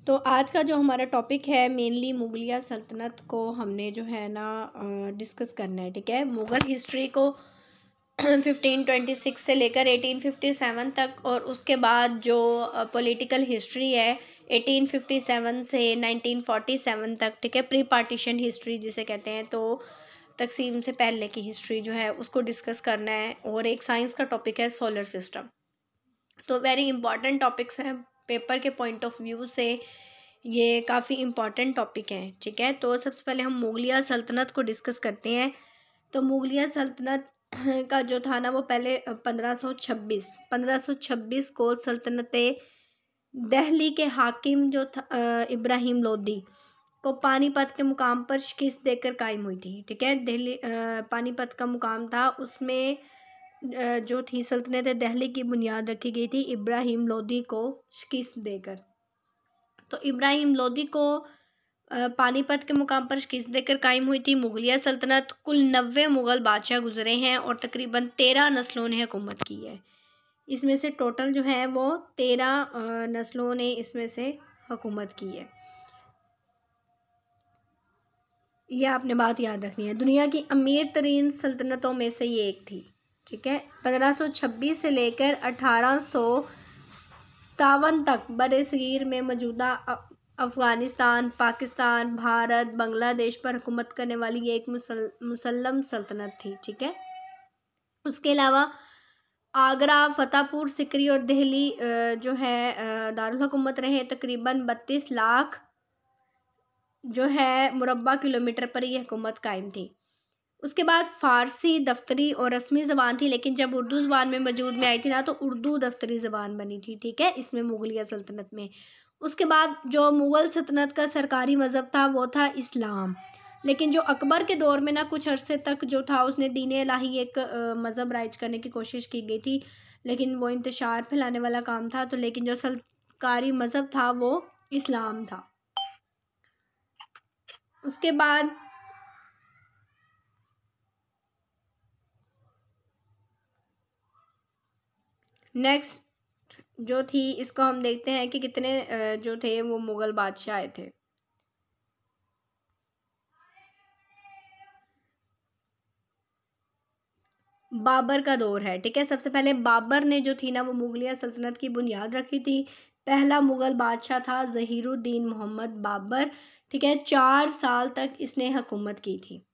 तो आज का जो हमारा टॉपिक है मेनली मुगलिया सल्तनत को हमने जो है ना डिस्कस करना है। ठीक है, मुग़ल हिस्ट्री को 1526 से लेकर 1857 तक, और उसके बाद जो पॉलिटिकल हिस्ट्री है 1857 से 1947 तक। ठीक है, प्री पार्टीशन हिस्ट्री जिसे कहते हैं, तो तकसीम से पहले की हिस्ट्री जो है उसको डिस्कस करना है। और एक साइंस का टॉपिक है सोलर सिस्टम। तो वेरी इंपॉर्टेंट टॉपिक्स हैं पेपर के पॉइंट ऑफ व्यू से, ये काफ़ी इम्पॉर्टेंट टॉपिक हैं। ठीक है, तो सबसे पहले हम मुगलिया सल्तनत को डिस्कस करते हैं। तो मुगलिया सल्तनत का जो था ना वो पहले 1526 को सल्तनत दिल्ली के हाकिम जो था इब्राहिम लोदी को पानीपत के मुकाम पर शिकस्त देकर कायम हुई थी। ठीक है, दिल्ली पानीपत का मुकाम था, उसमें जो थी सल्तनत दिल्ली की बुनियाद रखी गई थी इब्राहिम लोदी को शिकस्त देकर। तो इब्राहिम लोदी को पानीपत के मुकाम पर शिकस्त देकर कायम हुई थी मुगलिया सल्तनत। कुल 90 मुग़ल बादशाह गुजरे हैं और तकरीबन 13 नस्लों ने हुकूमत की है। इसमें से टोटल जो है वो 13 नस्लों ने इसमें से हुकूमत की है। ये आपने बात याद रखनी है। दुनिया की अमीर तरीन सल्तनतों में से ये एक थी। ठीक है, 1526 से लेकर 1857 तक बरसगीर में मौजूदा अफ़गानिस्तान, पाकिस्तान, भारत, बांग्लादेश पर हुकूमत करने वाली ये एक मुसल्लम सल्तनत थी। ठीक है, उसके अलावा आगरा, फतेहपुर सिकरी और दिल्ली जो है दारुल हुकूमत रहे। तकरीबन 32 लाख जो है मुरब्बा किलोमीटर पर यह हुकूमत कायम थी। उसके बाद फ़ारसी दफ्तरी और रस्मी ज़बान थी, लेकिन जब उर्दू ज़बान में वजूद में आई थी ना तो उर्दू दफ्तरी ज़बान बनी थी। ठीक है, इसमें मुगलिया सल्तनत में। उसके बाद जो मुग़ल सल्तनत का सरकारी मज़हब था वो था इस्लाम, लेकिन जो अकबर के दौर में ना कुछ अरसे तक जो था उसने दीन इलाही एक मज़हब राइज करने की कोशिश की गई थी, लेकिन वो इंतशार फैलाने वाला काम था। तो लेकिन जो सरकारी मज़हब था वो इस्लाम था। उसके बाद नेक्स्ट जो थी इसको हम देखते हैं कि कितने जो थे वो मुग़ल बादशाह आए थे। बाबर का दौर है। ठीक है, सबसे पहले बाबर ने जो थी ना वो मुगलिया सल्तनत की बुनियाद रखी थी। पहला मुग़ल बादशाह था ज़हीरुद्दीन मोहम्मद बाबर। ठीक है, 4 साल तक इसने हुकूमत की थी।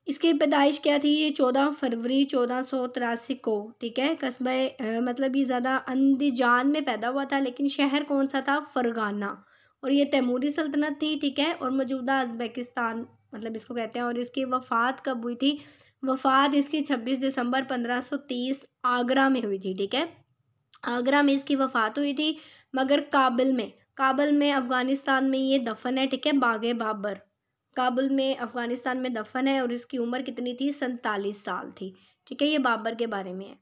इसकी पैदाइश क्या थी? ये 14 फरवरी 1483 को। ठीक है, कस्बा मतलब ये ज़्यादा अंदीजान में पैदा हुआ था, लेकिन शहर कौन सा था? फरगाना। और ये तैमूरी सल्तनत थी। ठीक है, और मौजूदा उज़्बेकिस्तान मतलब इसको कहते हैं। और इसकी वफ़ात कब हुई थी? वफ़ात इसकी 26 दिसंबर 1530 आगरा में हुई थी। ठीक है, आगरा में इसकी वफ़ात हुई थी, मगर काबुल में अफ़गानिस्तान में ये दफन है। ठीक है, बागे बाबर काबुल में अफ़गानिस्तान में दफन है, और इसकी उम्र कितनी थी? 47 साल थी। ठीक है, ये बाबर के बारे में है।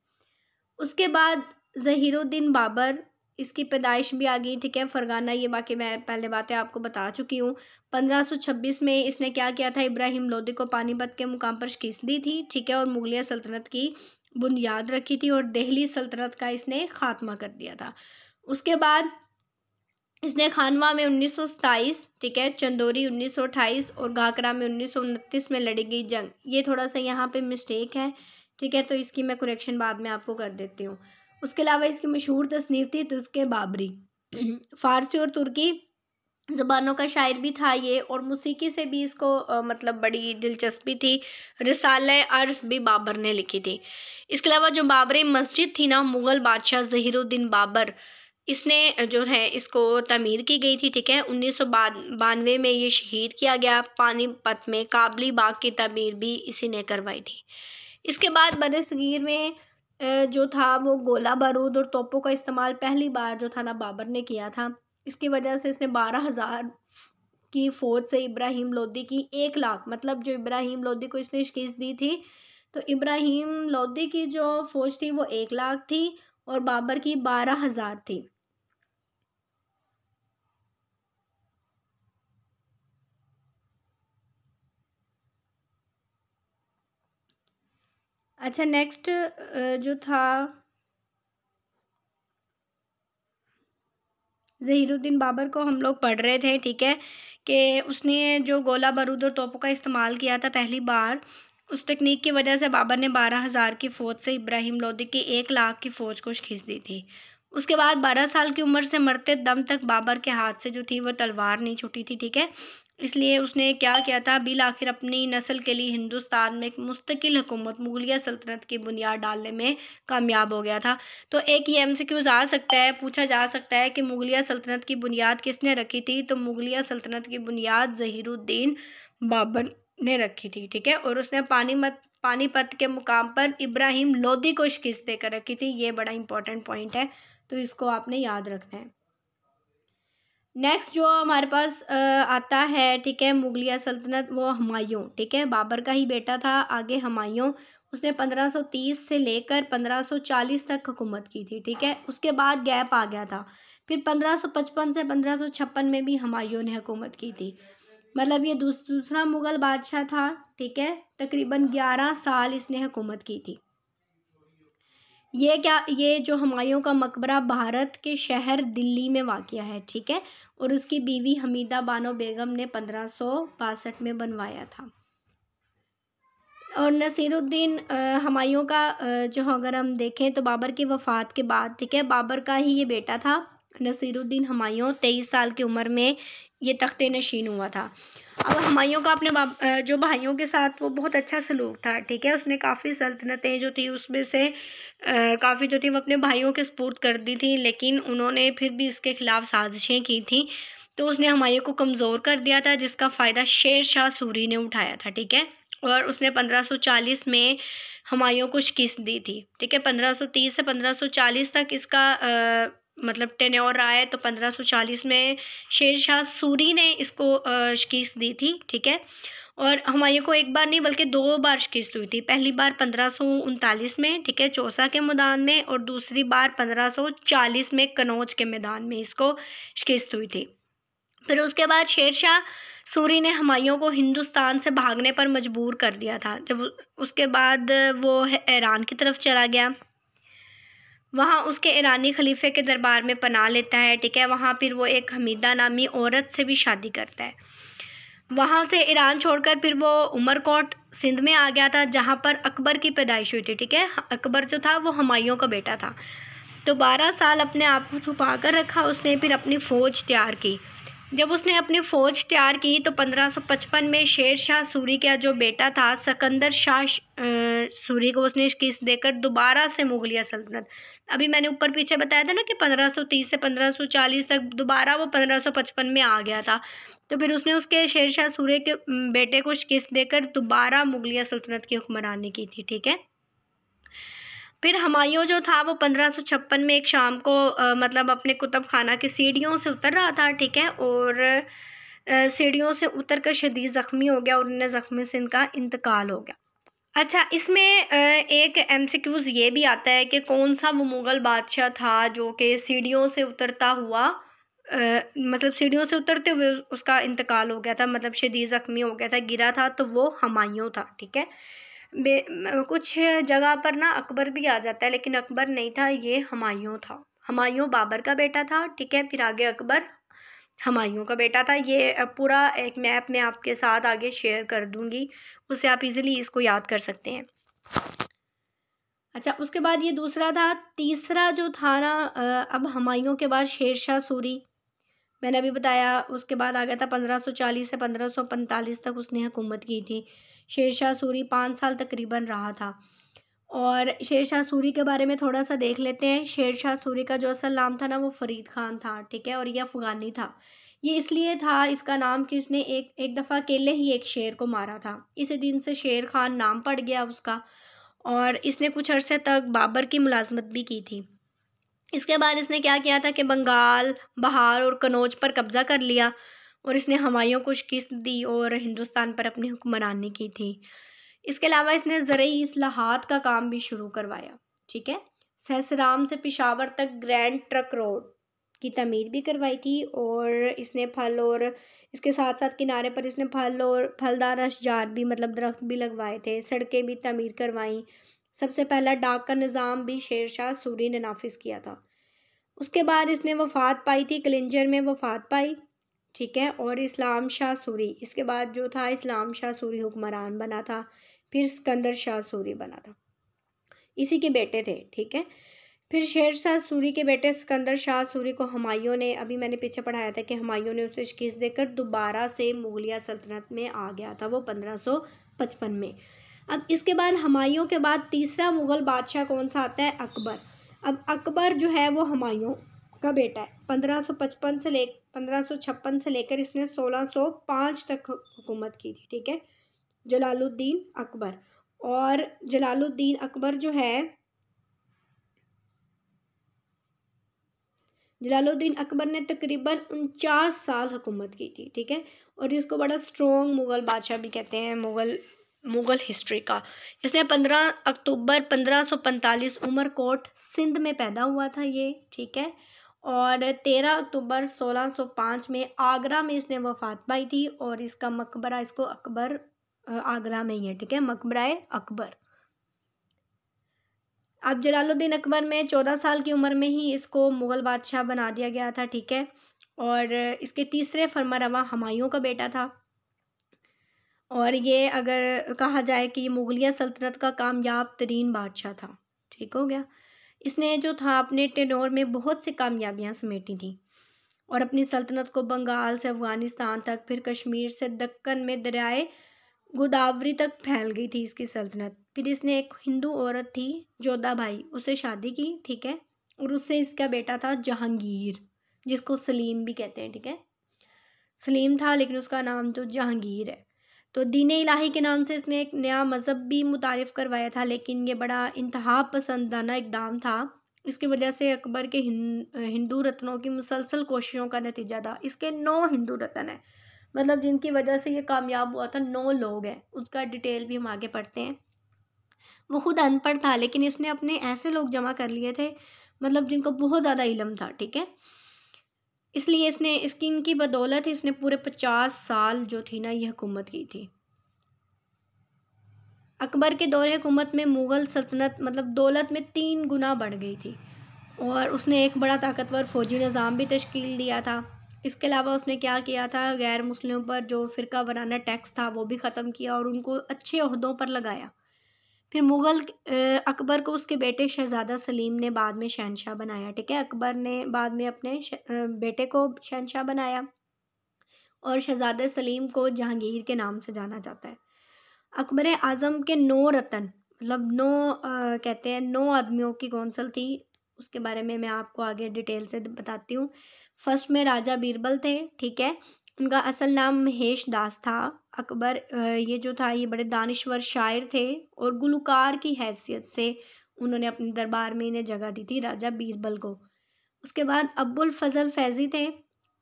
उसके बाद ज़हीरुद्दीन बाबर, इसकी पैदाइश भी आ गई। ठीक है, फरगाना, ये बाकी मैं पहले बातें आपको बता चुकी हूँ। 1526 में इसने क्या किया था? इब्राहिम लोदी को पानीपत के मुकाम पर शिकस्त दी थी। ठीक है, और मुगलिया सल्तनत की बुनियाद रखी थी, और दिल्ली सल्तनत का इसने खात्मा कर दिया था। उसके बाद इसने खानवा में 1927, ठीक है, चंदौरी 1928 और घाघरा में 1929 में लड़ी गई जंग। ये थोड़ा सा यहाँ पे मिस्टेक है। ठीक है, तो इसकी मैं कुरेक्शन बाद में आपको कर देती हूँ। उसके अलावा इसकी मशहूर तसनीफ़ थी तुज़्के बाबरी। फ़ारसी और तुर्की ज़बानों का शायर भी था ये, और मौसीकी से भी इसको मतलब बड़ी दिलचस्पी थी। रिसाले अर्ज़ भी बाबर ने लिखी थी। इसके अलावा जो बाबरी मस्जिद थी ना, मुग़ल बादशाह ज़हीरुद्दीन बाबर, इसने जो है इसको तमीर की गई थी। ठीक है, 1992 में ये शहीद किया गया। पानीपत में काबली बाग की तमीर भी इसी ने करवाई थी। इसके बाद बरसगीर में जो था वो गोला बारूद और तोपों का इस्तेमाल पहली बार जो था ना बाबर ने किया था। इसकी वजह से इसने 12,000 की फ़ौज से इब्राहिम लोदी की 1 लाख, मतलब जो इब्राहिम लोदी को इसने शिकस्त दी थी, तो इब्राहिम लोदी की जो फ़ौज थी वो 1 लाख थी और बाबर की 12,000 थी। अच्छा, नेक्स्ट जो था ज़हीरुद्दीन बाबर को हम लोग पढ़ रहे थे, ठीक है, कि उसने जो गोला बारूद और तोपों का इस्तेमाल किया था पहली बार, उस टेक्निक की वजह से बाबर ने 12,000 की फ़ौज से इब्राहिम लोदी की 1 लाख की फ़ौज को शिकस्त दी थी। उसके बाद 12 साल की उम्र से मरते दम तक बाबर के हाथ से जो थी वो तलवार नहीं छूटी थी, ठीक है। इसलिए उसने क्या किया था, बिल आखिर अपनी नस्ल के लिए हिंदुस्तान में एक मुस्तकिल हुकूमत मुगलिया सल्तनत की बुनियाद डालने में कामयाब हो गया था। तो एक ये एमसीक्यूज आ सकता है, पूछा जा सकता है कि मुगलिया सल्तनत की बुनियाद किसने रखी थी, तो मुगलिया सल्तनत की बुनियाद ज़हीरुद्दीन बाबर ने रखी थी, ठीक है। और उसने पानीपत के मुकाम पर इब्राहिम लोदी को शिकस्त देकर रखी थी। ये बड़ा इंपॉर्टेंट पॉइंट है, तो इसको आपने याद रखना है। नेक्स्ट जो हमारे पास आता है, ठीक है, मुगलिया सल्तनत, वो हुमायूं, ठीक है, बाबर का ही बेटा था। आगे हुमायूं, उसने 1530 से लेकर 1540 तक हुकूमत की थी, ठीक है। उसके बाद गैप आ गया था, फिर 1555 से 1556 में भी हुमायूं ने हुकूमत की थी। मतलब ये दूसरा मुग़ल बादशाह था, ठीक है। तकरीबन 11 साल इसने हुकूमत की थी। ये जो हुमायूं का मकबरा भारत के शहर दिल्ली में वाक़या है, ठीक है। और उसकी बीवी हमीदा बानो बेगम ने 1562 में बनवाया था। और नसीरुद्दीन हुमायूं का जो अगर हम देखें तो बाबर की वफ़ात के बाद, ठीक है, बाबर का ही ये बेटा था नसीरुद्दीन हुमायूं, 23 साल की उम्र में ये तख्ते नशीन हुआ था। अब हुमायूं का अपने जो भाइयों के साथ वो बहुत अच्छा सलूक था, ठीक है। उसने काफ़ी सल्तनतें जो थी उसमें से काफ़ी जो थी वो अपने भाइयों के सुपुर्द कर दी थी, लेकिन उन्होंने फिर भी इसके ख़िलाफ़ साजिशें की थी। तो उसने हुमायूं को कमज़ोर कर दिया था, जिसका फ़ायदा शेर शाह सूरी ने उठाया था, ठीक है। और उसने 1540 में हुमायूं को शिकस्त दी थी, ठीक है। 1530 से 1540 तक इसका मतलब टेन्योर रहा है। तो 1540 में शेर शाह सूरी ने इसको शिकस्त दी थी, ठीक है। और हुमायूं को एक बार नहीं बल्कि 2 बार शिकस्त हुई थी। पहली बार 1539 में, ठीक है, चौसा के मैदान में, और दूसरी बार 1540 में कनौज के मैदान में इसको शिकस्त हुई थी। फिर उसके बाद शेर शाह सूरी ने हुमायूं को हिंदुस्तान से भागने पर मजबूर कर दिया था। जब उसके बाद वो ईरान की तरफ चला गया, वहाँ उसके ईरानी खलीफे के दरबार में पनाह लेता है, ठीक है। वहाँ फिर वो एक हमीदा नामी औरत से भी शादी करता है। वहाँ से ईरान छोड़कर फिर वो उमरकोट सिंध में आ गया था, जहाँ पर अकबर की पैदाइश हुई थी, ठीक है। अकबर जो था वो हुमायूं का बेटा था। तो 12 साल अपने आप को छुपा कर रखा उसने, फिर अपनी फ़ौज तैयार की। जब उसने अपनी फ़ौज तैयार की तो 1555 में शेर शाह सूरी का जो बेटा था सिकंदर शाह सूरी को उसने शिकस्त देकर दोबारा से मुगलिया सल्तनत, अभी मैंने ऊपर पीछे बताया था ना कि 1530 से 1540 तक, दोबारा वो 1555 में आ गया था। तो फिर उसने उसके शेर शाह सूरी के बेटे को शिकस्त देकर दोबारा मुगलिया सल्तनत की हुक्मरानी की थी, ठीक है। फिर हुमायूं जो था वो 1556 में एक शाम को मतलब अपने कुतुब खाना की सीढ़ियों से उतर रहा था, ठीक है। और सीढ़ियों से उतर कर शदीद ज़ख्मी हो गया और उन्हें ज़ख्मी से इनका इंतकाल हो गया। अच्छा, इसमें एक एमसीक्यूज़ ये भी आता है कि कौन सा वो मुग़ल बादशाह था जो कि सीढ़ियों से उतरता हुआ मतलब सीढ़ियों से उतरते हुए उसका इंतकाल हो गया था, मतलब शदीद ज़ख्मी हो गया था, गिरा था, तो वो हुमायूं था, ठीक है। कुछ जगह पर ना अकबर भी आ जाता है, लेकिन अकबर नहीं था, ये हुमायूं था। हुमायूं बाबर का बेटा था, ठीक है। फिर आगे अकबर हुमायूं का बेटा था। ये पूरा एक मैप मैं आपके साथ आगे शेयर कर दूंगी, उससे आप इजीली इसको याद कर सकते हैं। अच्छा, उसके बाद ये दूसरा था। तीसरा जो था ना, अब हुमायूं के बाद शेर शाह सूरी, मैंने अभी बताया। उसके बाद आ गया था 1540 से 1545 तक उसने हुकूमत की थी। शेर शाह सूरी 5 साल तकरीबन रहा था। और शेर शाह सूरी के बारे में थोड़ा सा देख लेते हैं। शेर शाह सूरी का जो असल नाम था ना वो फ़रीद ख़ान था, ठीक है। और ये अफ़गानी था। ये इसलिए था इसका नाम कि इसने एक दफ़ा अकेले ही एक शेर को मारा था, इसी दिन से शेर ख़ान नाम पड़ गया उसका। और इसने कुछ अरसे तक बाबर की मुलाजमत भी की थी। इसके बाद इसने क्या किया था कि बंगाल, बहार और कनौज पर कब्ज़ा कर लिया, और इसने हुमायूं को शिकस्त दी और हिंदुस्तान पर अपनी हुक्मरानी की थी। इसके अलावा इसने ज़रूरी इस्लाहात का काम भी शुरू करवाया, ठीक है। सहसराम से पेशावर तक ग्रैंड ट्रक रोड की तमीर भी करवाई थी। और इसने फल और इसके साथ साथ किनारे पर इसने फल और फलदार अशजार भी, मतलब दरख्त भी लगवाए थे। सड़कें भी तमीर करवाईं। सबसे पहला डाक का निज़ाम भी शेर शाह सूरी ने नाफिज किया था। उसके बाद इसने वफ़ात पाई थी, कलिंजर में वफ़ात पाई, ठीक है। और इस्लाम शाह सूरी, इसके बाद जो था इस्लाम शाह सूरी हुक्मरान बना था, फिर सिकंदर शाह सूरी बना था, इसी के बेटे थे, ठीक है। फिर शेर शाह सूरी के बेटे सिकंदर शाह सूरी को हुमायूं ने, अभी मैंने पीछे पढ़ाया था कि हुमायूं ने उसे शिकस्त देकर दोबारा से मुगलिया सल्तनत में आ गया था, वो 1555 में। अब इसके बाद हुमायूं के बाद तीसरा मुग़ल बादशाह कौन सा आता है? अकबर। अब अकबर जो है वो हुमायूं का बेटा है। 1556 से लेकर इसने 1605 तक हुकूमत की थी, ठीक है, जलालुद्दीन अकबर। और जलालुद्दीन अकबर जो है, जलालुद्दीन अकबर ने तकरीबन 49 साल हुकूमत की थी, ठीक है। और इसको बड़ा स्ट्रॉन्ग मुग़ल बादशाह भी कहते हैं मुग़ल हिस्ट्री का। इसने 15 अक्टूबर 1545 उमरकोट सिंध में पैदा हुआ था ये, ठीक है। और 13 अक्टूबर 1605 में आगरा में इसने वफ़ात पाई थी। और इसका मकबरा, इसको अकबर आगरा में ही है, ठीक है, मकबरा अकबर। अब जलालुद्दीन अकबर में 14 साल की उम्र में ही इसको मुग़ल बादशाह बना दिया गया था, ठीक है। और इसके तीसरे फरमारवा हुमायूं का बेटा था। और ये अगर कहा जाए कि ये मुगलिया सल्तनत का कामयाब तरीन बादशाह था, ठीक हो गया। इसने जो था अपने टेनोर में बहुत सी कामयाबियां समेटी थी और अपनी सल्तनत को बंगाल से अफ़गानिस्तान तक, फिर कश्मीर से दक्कन में दरियाए गोदावरी तक फैल गई थी इसकी सल्तनत। फिर इसने एक हिंदू औरत थी जोधा बाई, उससे शादी की, ठीक है। और उससे इसका बेटा था जहांगीर, जिसको सलीम भी कहते हैं, ठीक है। सलीम था लेकिन उसका नाम तो जहांगीर है। तो दीन इलाही के नाम से इसने एक नया मज़हब भी मुतारिफ़ करवाया था, लेकिन ये बड़ा इंतहा पसंदाना इक़दाम था। इसकी वजह से अकबर के हिंदू रत्नों की मुसलसल कोशिशों का नतीजा था। इसके 9 हिंदू रत्न हैं, मतलब जिनकी वजह से ये कामयाब हुआ था, 9 लोग हैं। उसका डिटेल भी हम आगे पढ़ते हैं। वो खुद अनपढ़ था लेकिन इसने अपने ऐसे लोग जमा कर लिए थे, मतलब जिनको बहुत ज़्यादा इल्म था, ठीक है। इसलिए इसने इनकी बदौलत इसने पूरे 50 साल जो थी ना ये हुकूमत की थी। अकबर के दौरे हुकूमत में मुग़ल सल्तनत मतलब दौलत में 3 गुना बढ़ गई थी और उसने एक बड़ा ताकतवर फ़ौजी निज़ाम भी तश्कील दिया था। इसके अलावा उसने क्या किया था, गैर मुस्लिमों पर जो फ़िरका वाराना टैक्स था वो भी ख़त्म किया और उनको अच्छे ओहदों पर लगाया। फिर मुग़ल अकबर को उसके बेटे शहज़ादा सलीम ने बाद में शहनशाह बनाया, ठीक है। अकबर ने बाद में अपने बेटे को शहनशाह बनाया और शहज़ादे सलीम को जहांगीर के नाम से जाना जाता है। अकबर आज़म के 9 रत्न, मतलब 9 कहते हैं 9 आदमियों की कौंसल थी, उसके बारे में मैं आपको आगे डिटेल से बताती हूँ। फर्स्ट में राजा बीरबल थे, ठीक है। उनका असल नाम महेश दास था। अकबर ये जो था ये बड़े दानिश्वर शायर थे और गुलकार की हैसियत से उन्होंने अपने दरबार में इन्हें जगह दी थी, राजा बीरबल को। उसके बाद अब्बुल फजल फैज़ी थे,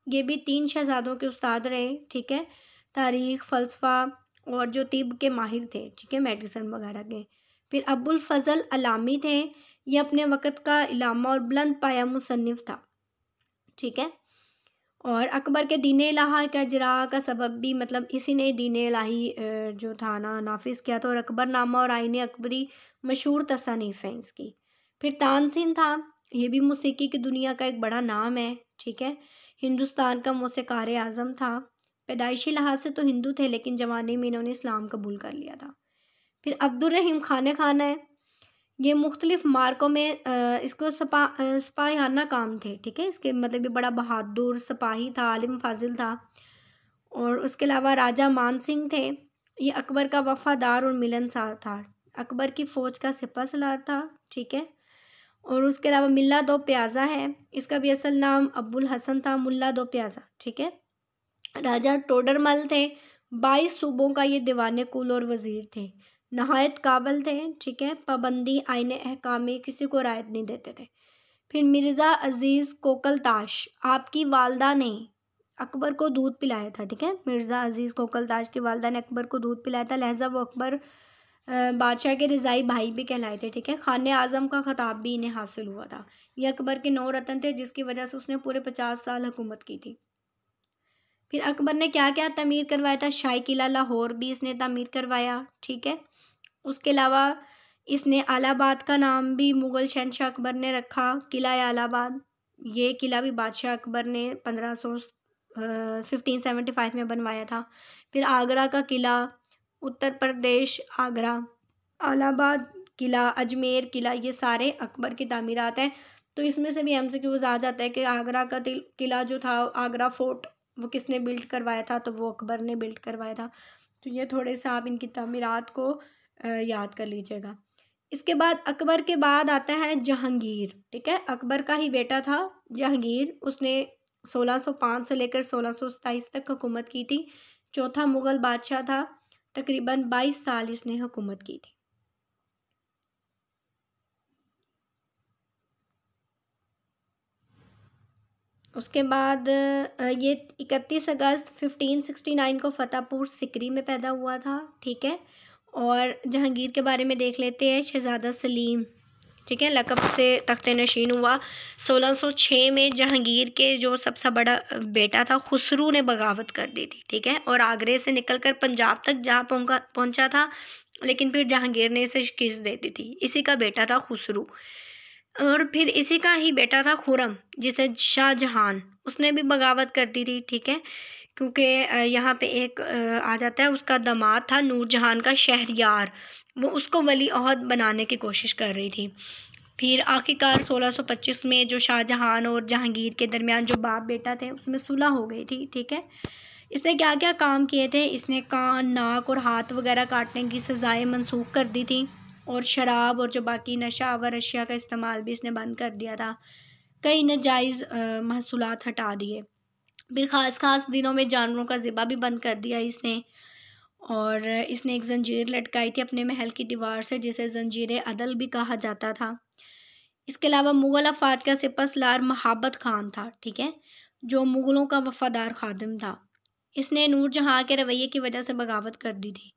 ये भी 3 शहज़ादों के उस्ताद रहे, ठीक है। तारीख़, फ़लसफ़ा और जो तिब के माहिर थे, ठीक है, मेडिसिन वगैरह के। फिर अब्बुल फजल अलामी थे, ये अपने वक़्त का इलामा और बुलंद पाया मुसन्निफ़ था, ठीक है। और अकबर के दीन इलाहा का इजरा का सबब भी मतलब इसी ने दीन इलाही जो था ना नाफिज़ किया था। और अकबरनामा और आईन अकबरी मशहूर तसानीफ़ हैं इसकी। फिर तानसेन था, ये भी मौसीकी की दुनिया का एक बड़ा नाम है, ठीक है। हिंदुस्तान का मौसीकार आज़म था। पैदाइशी लिहाज से तो हिंदू थे लेकिन जवानी में इन्होंने इस्लाम कबूल कर लिया था। फिर अब्दुल रहीम खान है, ये मुख्तलिफ मार्कों में इसको सिपाहियाना काम थे, ठीक है। इसके मतलब ये बड़ा बहादुर सिपाही था, आलिम फाजिल था। और उसके अलावा राजा मान सिंह थे, ये अकबर का वफ़ादार और मिलनसार था। अकबर की फ़ौज का सिपह सलार था, ठीक है। और उसके अलावा मिल्ला दो प्याज़ा है, इसका भी असल नाम अब्बुल हसन था, मुल्ला दो प्याज़ा, ठीक है। राजा टोडरमल थे, 22 सूबों का ये दीवाने कुल और वज़ीर थे। नहायत काबिल थे, ठीक है। पाबंदी आईने अहकाम में किसी को रायत नहीं देते थे। फिर मिर्ज़ा अज़ीज़ कोकलताश, आपकी वालदा ने अकबर को दूध पिलाया था, ठीक है। मिर्ज़ा अज़ीज़ कोकलताश की वालदा ने अकबर को दूध पिलाया था, लिहाजा वो अकबर बादशाह के रिज़ाई भाई भी कहलाए थे, ठीक है। खाने आज़म का खिताब भी इन्हें हासिल हुआ था। ये अकबर के 9 रत्न थे जिसकी वजह से उसने पूरे 50 साल हुकूमत की थी। फिर अकबर ने क्या क्या तमीर करवाया था, शाही किला लाहौर भी इसने तमीर करवाया, ठीक है। उसके अलावा इसने आलाबाद का नाम भी मुग़ल शहनशाह अकबर ने रखा, किला आलाबाद, ये किला भी बादशाह अकबर ने 1575 में बनवाया था। फिर आगरा का किला, उत्तर प्रदेश आगरा, इलाहाबाद किला, अजमेर किला, ये सारे अकबर की तामीरात हैं। तो इसमें से भी एमसीक्यूज आ जाता है कि आगरा का किला जो था, आगरा फोर्ट, वो किसने बिल्ड करवाया था, तो वो अकबर ने बिल्ड करवाया था। तो ये थोड़े से आप इनकी तामीरात को याद कर लीजिएगा। इसके बाद अकबर के बाद आता है जहांगीर। ठीक है, अकबर का ही बेटा था जहांगीर। उसने 1605 से लेकर 1627 तक हुकूमत की थी। चौथा मुगल बादशाह था। तकरीबन 22 साल इसने हुकूमत की थी। उसके बाद ये 31 अगस्त 1569 को फतेहपुर सिकरी में पैदा हुआ था। ठीक है, और जहांगीर के बारे में देख लेते हैं। शहज़ादा सलीम, ठीक है, लक़ब से तख्त नशीन हुआ। 1606 में जहांगीर के जो सबसे बड़ा बेटा था खुसरू ने बगावत कर दी थी। ठीक है, और आगरे से निकलकर पंजाब तक जहाँ पहुँचा था, लेकिन फिर जहांगीर ने इसे शिकस्त दे दी थी। इसी का बेटा था खुसरू। और फिर इसी का ही बेटा था खुरम, जिसे शाहजहान, उसने भी बगावत कर दी थी। ठीक है, क्योंकि यहाँ पे एक आ जाता है, उसका दामाद था नूरजहान का शहरयार, वो उसको वली अहद बनाने की कोशिश कर रही थी। फिर आखिरकार 1625 में जो शाहजहान और जहांगीर के दरमियान जो बाप बेटा थे, उसमें सुलह हो गई थी। ठीक है, इसने क्या क्या काम किए थे, इसने कान, नाक और हाथ वगैरह काटने की सज़ाएं मनसूख कर दी थी, और शराब और जो बाकी नशावर अशिया का इस्तेमाल भी इसने बंद कर दिया था। कई नाजायज़ महसूलात हटा दिए। फिर ख़ास दिनों में जानवरों का ज़िबा भी बंद कर दिया इसने। और इसने एक जंजीर लटकाई थी अपने महल की दीवार से, जिसे जंजीर अदल भी कहा जाता था। इसके अलावा मुग़ल अफ़वाद का सिपहसालार महाबत खान था। ठीक है, जो मुग़लों का वफ़ादार खादिम था। इसने नूरजहाँ के रवैये की वजह से बगावत कर दी थी,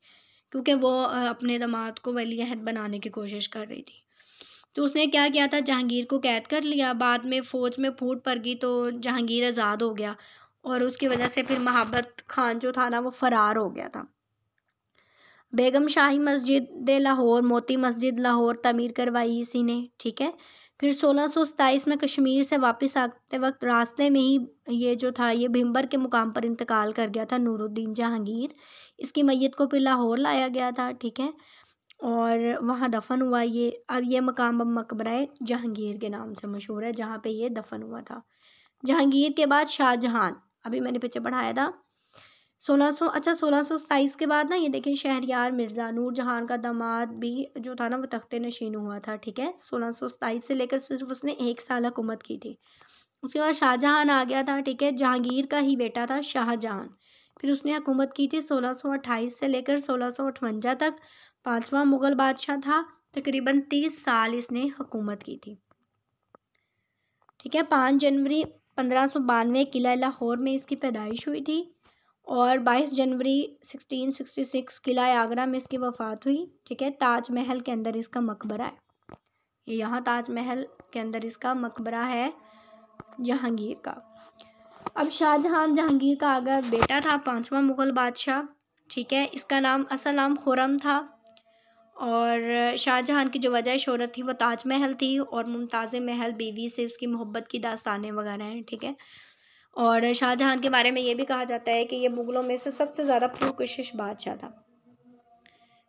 क्योंकि वो अपने दामाद को वली अहद बनाने की कोशिश कर रही थी। तो उसने क्या किया था, जहांगीर को कैद कर लिया। बाद में फ़ौज में फूट पड़ गई, तो जहांगीर आज़ाद हो गया, और उसकी वजह से फिर महाबत खान जो था ना, वो फ़रार हो गया था। बेगम शाही मस्जिद लाहौर, मोती मस्जिद लाहौर तमीर करवाई इसी ने। ठीक है, फिर 1627 में कश्मीर से वापस आते वक्त रास्ते में ही ये जो था, ये भिम्बर के मुकाम पर इंतकाल कर गया था नूरुद्दीन जहांगीर। इसकी मैयत को फिर लाहौर लाया गया था। ठीक है, और वहाँ दफन हुआ ये। और ये मकाम अब मकबरा जहांगीर के नाम से मशहूर है, जहाँ पे ये दफन हुआ था। जहांगीर के बाद शाहजहान, अभी मैंने पीछे पढ़ाया था। 1627 के बाद ना, ये देखिए, शहरयार मिर्ज़ा नूरजहान का दामाद भी जो था ना, वो तख्ते नशीन हुआ था। ठीक है, 1627 से लेकर सिर्फ उसने 1 साल हुकूमत की थी। उसके बाद शाहजहान आ गया था। ठीक है, जहांगीर का ही बेटा था शाहजहान। फिर उसने हुकूमत की थी 1628 से लेकर 1658 तक। 5वां मुग़ल बादशाह था। तकरीबन 30 साल इसने हुकूमत की थी। ठीक है, 5 जनवरी 1592 किला लाहौर में इसकी पैदाइश हुई थी, और 22 जनवरी 1666 किला आगरा में इसकी वफ़ात हुई। ठीक है, ताजमहल के अंदर इसका मकबरा है। ये यहाँ ताजमहल के अंदर इसका मकबरा है जहांगीर का। अब शाहजहान जहांगीर का आगा बेटा था, 5वां मुग़ल बादशाह। ठीक है, इसका नाम, असल नाम खुरम था। और शाहजहान की जो वजह शोहरत थी वो ताजमहल थी, और मुमताज़ महल बीवी से उसकी मोहब्बत की दास्तानें वगैरह हैं। ठीक है, और शाहजहान के बारे में ये भी कहा जाता है कि ये मुग़लों में से सबसे ज़्यादा पुरकशिश बादशाह था।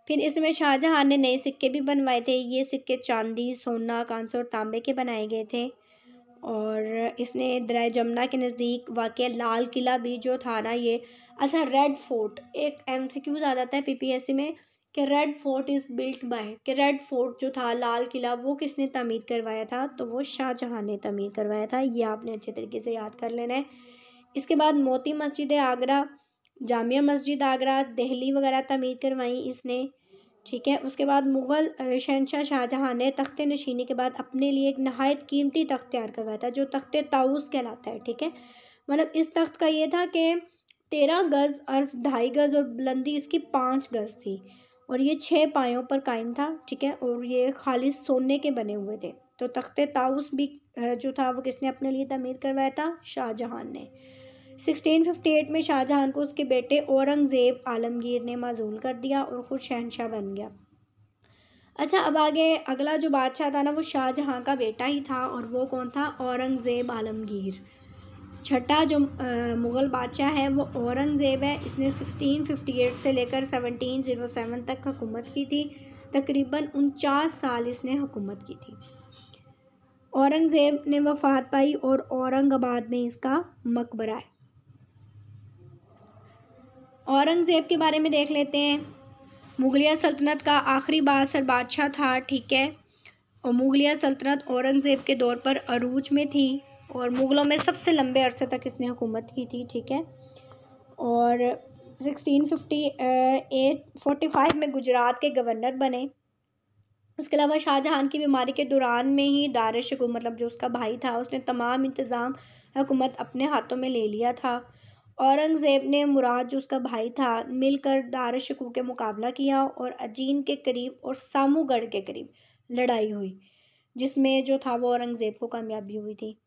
फिर इसमें शाहजहान ने नए सिक्के भी बनवाए थे। ये सिक्के चांदी, सोना, कांसे और तांबे के बनाए गए थे। और इसने दरिया जमुना के नज़दीक वाक़ लाल किला भी जो था ना, ये, अच्छा, रेड फोर्ट, एक MCQ आ जाता है PPSC में कि red fort is built by, कि रेड फोर्ट जो था, लाल किला, वो किसने तमीर करवाया था, तो वो शाहजहां ने तमीर करवाया था। ये आपने अच्छे तरीके से याद कर लेना है। इसके बाद मोती मस्जिद आगरा, जामिया मस्जिद आगरा, दिल्ली वगैरह तमीर करवाई इसने। ठीक है, उसके बाद मुग़ल शहनशाह शाहजहां ने तख्त नशीनी के बाद अपने लिए एक नहायत कीमती तख्त तैयार करवाया था, जो तख्त ताऊस कहलाता है। ठीक है, मतलब इस तख्त का ये था कि 13 गज़ अर्ज़, 2.5 गज़, और बुलंदी इसकी 5 गज़ थी, और ये 6 पायों पर कायम था। ठीक है, और ये खालिस सोने के बने हुए थे। तो तख्त ताऊस भी जो था, वो किसने अपने लिए तमीर करवाया था, शाहजहां ने। 1658 में शाहजहां को उसके बेटे औरंगज़ेब आलमगीर ने माज़ूल कर दिया और खुद शहनशाह बन गया। अच्छा, अब आगे अगला जो बादशाह था ना वो शाहजहाँ का बेटा ही था, और वो कौन था? औरंगज़ेब आलमगीर। छठा जो मुग़ल बादशाह है वो औरंगज़ेब है। इसने 1658 से लेकर 1707 तक हुकूमत की थी। तकरीबन 49 साल इसने हुकूमत की थी। औरंगज़ेब ने वफ़ात पाई और औरंगाबाद में इसका मकबरा है। औरंगज़ेब के बारे में देख लेते हैं। मुग़लिया सल्तनत का आखिरी बासर बादशाह था, ठीक है। और मुग़लिया सल्तनत औरंगज़ेब के दौर पर अरूज में थी, और मुग़लों में सबसे लंबे अरसे तक इसने हुकूमत की थी, ठीक है। और 1645 में गुजरात के गवर्नर बने। उसके अलावा शाहजहां की बीमारी के दौरान में ही दारुल मतलब जो उसका भाई था उसने तमाम इंतज़ाम हुकूमत अपने हाथों में ले लिया था। औरंगज़ेब ने मुराद जो उसका भाई था मिलकर दारुल के मुकाबला किया, और अजीन के करीब और सामूगढ़ के करीब लड़ाई हुई, जिसमें जो था वो औरंगज़ेब को कामयाबी हुई थी।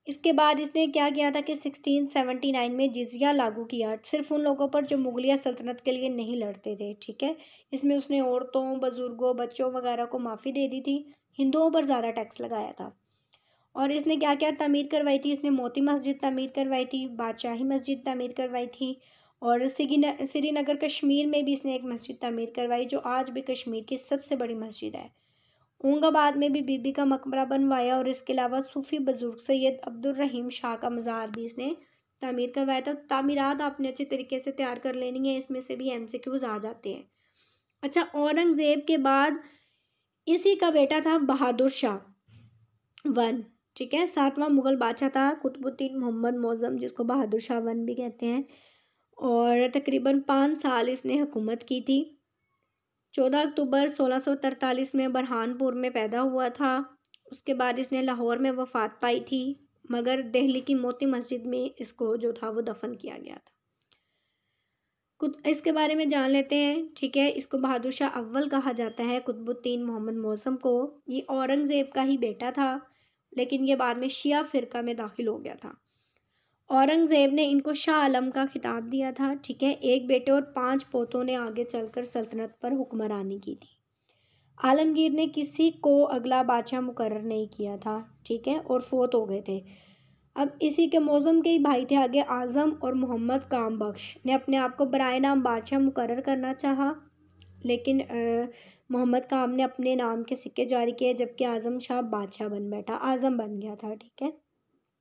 इसके बाद इसने क्या किया था कि 1679 में जिज़िया लागू किया, सिर्फ उन लोगों पर जो मुग़लिया सल्तनत के लिए नहीं लड़ते थे, ठीक है। इसमें उसने औरतों, बुज़ुर्गों, बच्चों वगैरह को माफ़ी दे दी थी। हिंदुओं पर ज़्यादा टैक्स लगाया था। और इसने क्या क्या तमीर करवाई थी? इसने मोती मस्जिद तमीर करवाई थी, बादशाही मस्जिद तमीर करवाई थी, और श्रीनगर कश्मीर में भी इसने एक मस्जिद तमीर करवाई जो आज भी कश्मीर की सबसे बड़ी मस्जिद है। औरंगाबाद में भी बीबी का मकबरा बनवाया, और इसके अलावा सूफ़ी बुज़ुर्ग सैयद अब्दुल रहीम शाह का मज़ार भी इसने तामीर करवाया था। तामीरात आपने अच्छे तरीके से तैयार कर लेनी है, इसमें से भी MCQs आ जाते हैं। अच्छा, औरंगज़ेब के बाद इसी का बेटा था बहादुर शाह वन, ठीक है। 7वां मुग़ल बादशाह था कुतुबुद्दीन मोहम्मद मौज़म, जिसको बहादुर शाह वन भी कहते हैं, और तकरीबन 5 साल इसने हुकूमत की थी। 14 अक्टूबर 1643 में बरहानपुर में पैदा हुआ था। उसके बाद इसने लाहौर में वफ़ात पाई थी, मगर दिल्ली की मोती मस्जिद में इसको जो था वो दफन किया गया था। कुछ इसके बारे में जान लेते हैं, ठीक है। इसको बहादुर शाह अव्वल कहा जाता है, कुतुबुद्दीन मोहम्मद मौसम को। ये औरंगज़ेब का ही बेटा था, लेकिन ये बाद में शिया फ़िरका में दाखिल हो गया था। औरंगज़ेब ने इनको शाह आलम का खिताब दिया था, ठीक है। एक बेटे और 5 पोतों ने आगे चलकर सल्तनत पर हुक्मरानी की थी। आलमगीर ने किसी को अगला बादशाह मुकर्रर नहीं किया था, ठीक है, और फोत हो गए थे। अब इसी के मौज़म के ही भाई थे आगे आज़म और मोहम्मद काम बख्श ने अपने आप को बराए नाम बादशाह मुकर्रर करना चाहा, लेकिन मोहम्मद काम ने अपने नाम के सिक्के जारी किए, जबकि आज़म शाह बादशाह बन बैठा, आज़म बन गया था, ठीक है।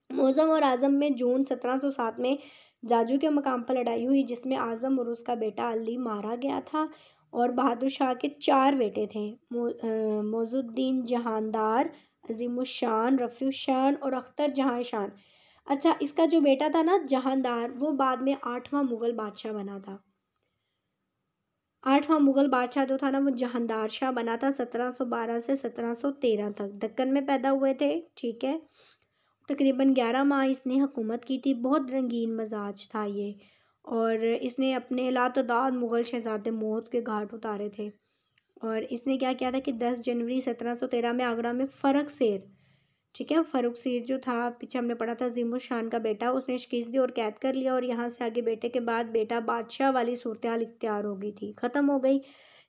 मौज़म और आज़म में जून 1707 में जाजू के मकाम पर लड़ाई हुई, जिसमें आज़म और उसका बेटा अली मारा गया था। और बहादुर शाह के 4 बेटे थे, मौज़ुद्दीन जहानदार, अज़ीमुशान, रफ़ीशान और अख्तर जहाँ शान। अच्छा, इसका जो बेटा था ना जहानदार, वो बाद में 8वां मुग़ल बादशाह बना था। 8वां मुग़ल बादशाह जो था ना वो जहानदार शाह बना था। 1712 से 1713 तक दक्कन में पैदा हुए थे, ठीक है। तकरीबन 11 माह इसने हुकूमत की थी। बहुत रंगीन मजाज था ये, और इसने अपने लातदाद मुग़ल शहज़ादे मौत के घाट उतारे थे। और इसने क्या किया था कि 10 जनवरी 1713 में आगरा में फ़र्रुख सेर, ठीक है, फ़र्रुख सेर जो था पीछे हमने पढ़ा था ज़ीमुशान का बेटा, उसने शिकस्त दी और कैद कर लिया। और यहाँ से आगे बेटे के बाद बेटा बादशाह वाली सूरत हाल इख्तियार हो गई थी, ख़त्म हो गई।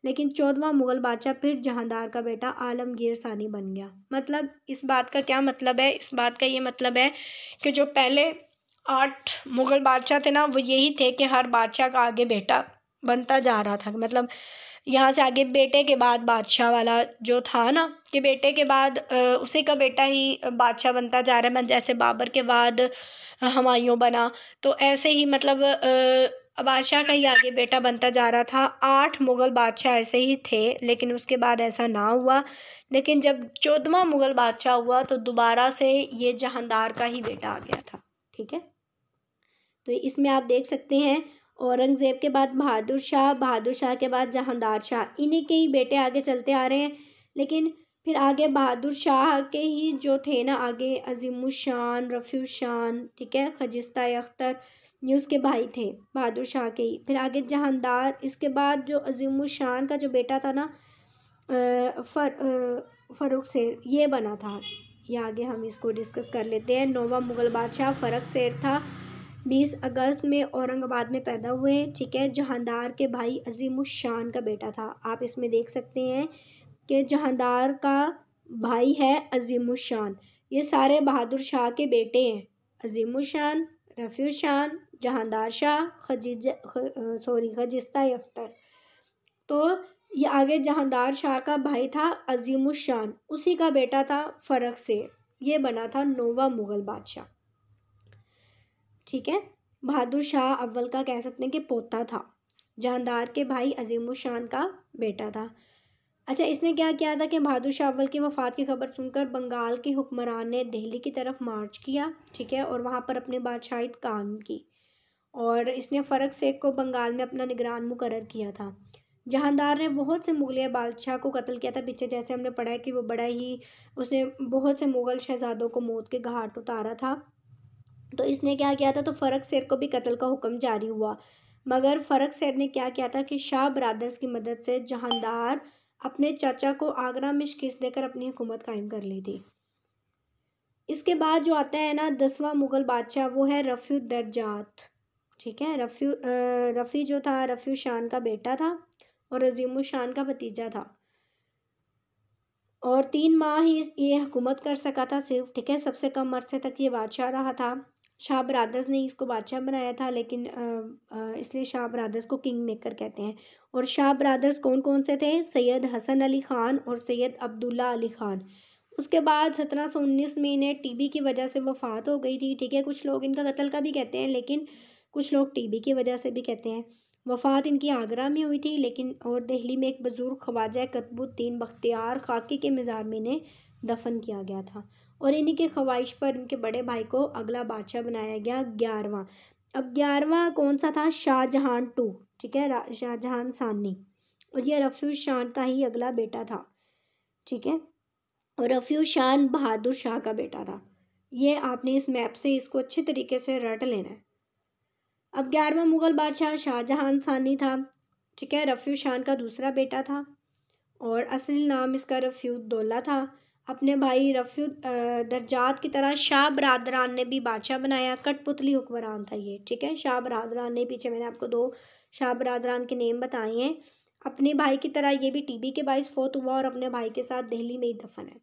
लेकिन 14वां मुग़ल बादशाह फिर जहांदार का बेटा आलमगीर सानी बन गया। मतलब इस बात का क्या मतलब है? इस बात का ये मतलब है कि जो पहले 8 मुग़ल बादशाह थे ना वो यही थे कि हर बादशाह का आगे बेटा बनता जा रहा था। मतलब यहाँ से आगे बेटे के बाद बादशाह वाला जो था ना, कि बेटे के बाद उसी का बेटा ही बादशाह बनता जा रहा है। मतलब जैसे बाबर के बाद हुमायूं बना, तो ऐसे ही मतलब बादशाह का ही आगे बेटा बनता जा रहा था। 8 मुग़ल बादशाह ऐसे ही थे, लेकिन उसके बाद ऐसा ना हुआ। लेकिन जब 14वां मुग़ल बादशाह हुआ तो दोबारा से ये जहांदार का ही बेटा आ गया था, ठीक है। तो इसमें आप देख सकते हैं औरंगज़ेब के बाद बहादुर शाह के बाद जहांदार शाह, इन्हीं के ही बेटे आगे चलते आ रहे हैं। लेकिन फिर आगे बहादुर शाह के ही जो थे ना आगे अज़ीमुशान, रफ़ीशान, ठीक है, खजिस्ता अख्तर, ये उसके भाई थे बहादुर शाह के ही। फिर आगे जहांदार, इसके बाद जो अज़ीमुशान का जो बेटा था ना फ़र्रुख सेर, ये बना था। ये आगे हम इसको डिस्कस कर लेते हैं। 9वां मुग़ल बादशाह फ़र्रुख सेर था, 20 अगस्त में औरंगाबाद में पैदा हुए, ठीक है। जहांदार के भाई अज़ीमुशान का बेटा था। आप इसमें देख सकते हैं कि जहांदार का भाई है अजीमुशान। ये सारे बहादुर शाह के बेटे हैं, अजीमुशान, रफ़ीउशान, जहांदार शाह, खजिस्ता अख्तर। तो ये आगे जहांदार शाह का भाई था अजीमुशान, उसी का बेटा था फर्रुख से, ये बना था 9वां मुग़ल बादशाह। ठीक है, बहादुर शाह अव्वल का कह सकते हैं कि पोता था, जहांदार के भाई अजीमुशान का बेटा था। अच्छा, इसने क्या किया था कि बहादुर शाह अव्वल की वफ़ात की खबर सुनकर बंगाल के हुक्मरान ने दिल्ली की तरफ मार्च किया। ठीक है, और वहाँ पर अपनी बादशाही कायम की, और इसने फ़र्रुख शेख को बंगाल में अपना निगरान मुकर्रर किया था। जहांदार ने बहुत से मुगलिया बादशाह को कत्ल किया था। पीछे जैसे हमने पढ़ा है कि वो बड़ा ही, उसने बहुत से मुग़ल शहज़ादों को मौत के घाट उतारा था। तो इसने क्या किया था, तो फ़र्रुख शेख को भी कत्ल का हुक्म जारी हुआ, मगर फ़र्रुख शेख ने क्या किया था कि शाह ब्रादर्स की मदद से जहांदार अपने चाचा को आगरा में शिकस्त देकर अपनी हुकूमत कायम कर ली थी। इसके बाद जो आता है ना 10वां मुग़ल बादशाह, वो है रफ़ीउद्दर्जात। ठीक है, रफ़ी जो था रफ़ीउशान का बेटा था और अज़ीमुशान का भतीजा था, और 3 माह ही ये हुकूमत कर सका था सिर्फ। ठीक है, सबसे कम अरसे तक ये बादशाह रहा था। शाह ब्रादर्स ने इसको बादशाह बनाया था, लेकिन इसलिए शाह ब्रादर्स को किंग मेकर कहते हैं। और शाह ब्रादर्स कौन कौन से थे? सैयद हसन अली ख़ान और सैयद अब्दुल्ला अली ख़ान। उसके बाद 1719 में इन्हें टीबी की वजह से वफ़ात हो गई थी। ठीक है, कुछ लोग इनका कत्ल का भी कहते हैं, लेकिन कुछ लोग टीबी की वजह से भी कहते हैं। वफ़ात इनकी आगरा में हुई थी, लेकिन और दिल्ली में एक बुज़ुर्ग ख्वाजा कुतुबुद्दीन बख्तियार खाकी के मज़ार में इन्हें दफन किया गया था, और इन्हीं की ख्वाहिश पर इनके बड़े भाई को अगला बादशाह बनाया गया 11वां। अब 11वां कौन सा था? शाहजहां टू। ठीक है, शाहजहां सानी, और ये रफ़ीउशान का ही अगला बेटा था। ठीक है, और रफ़ीउशान बहादुर शाह का बेटा था। ये आपने इस मैप से इसको अच्छे तरीके से रट लेना है। अब 11वां मुग़ल बादशाह शाहजहां सानी था। ठीक है, रफ़ीउशान का दूसरा बेटा था, और असली नाम इसका रफ़ीउद्दौला था। अपने भाई रफ़ीउद्दर्जात की तरह शाह बरदरान ने भी बादशाह बनाया। कठपुतली हुक्मरान था ये। ठीक है, शाह बरदरान ने, पीछे मैंने आपको 2 शाह बरदरान के नेम बताए हैं। अपने भाई की तरह ये भी टीबी के बाइस फौत हुआ, और अपने भाई के साथ दिल्ली में ही दफन है।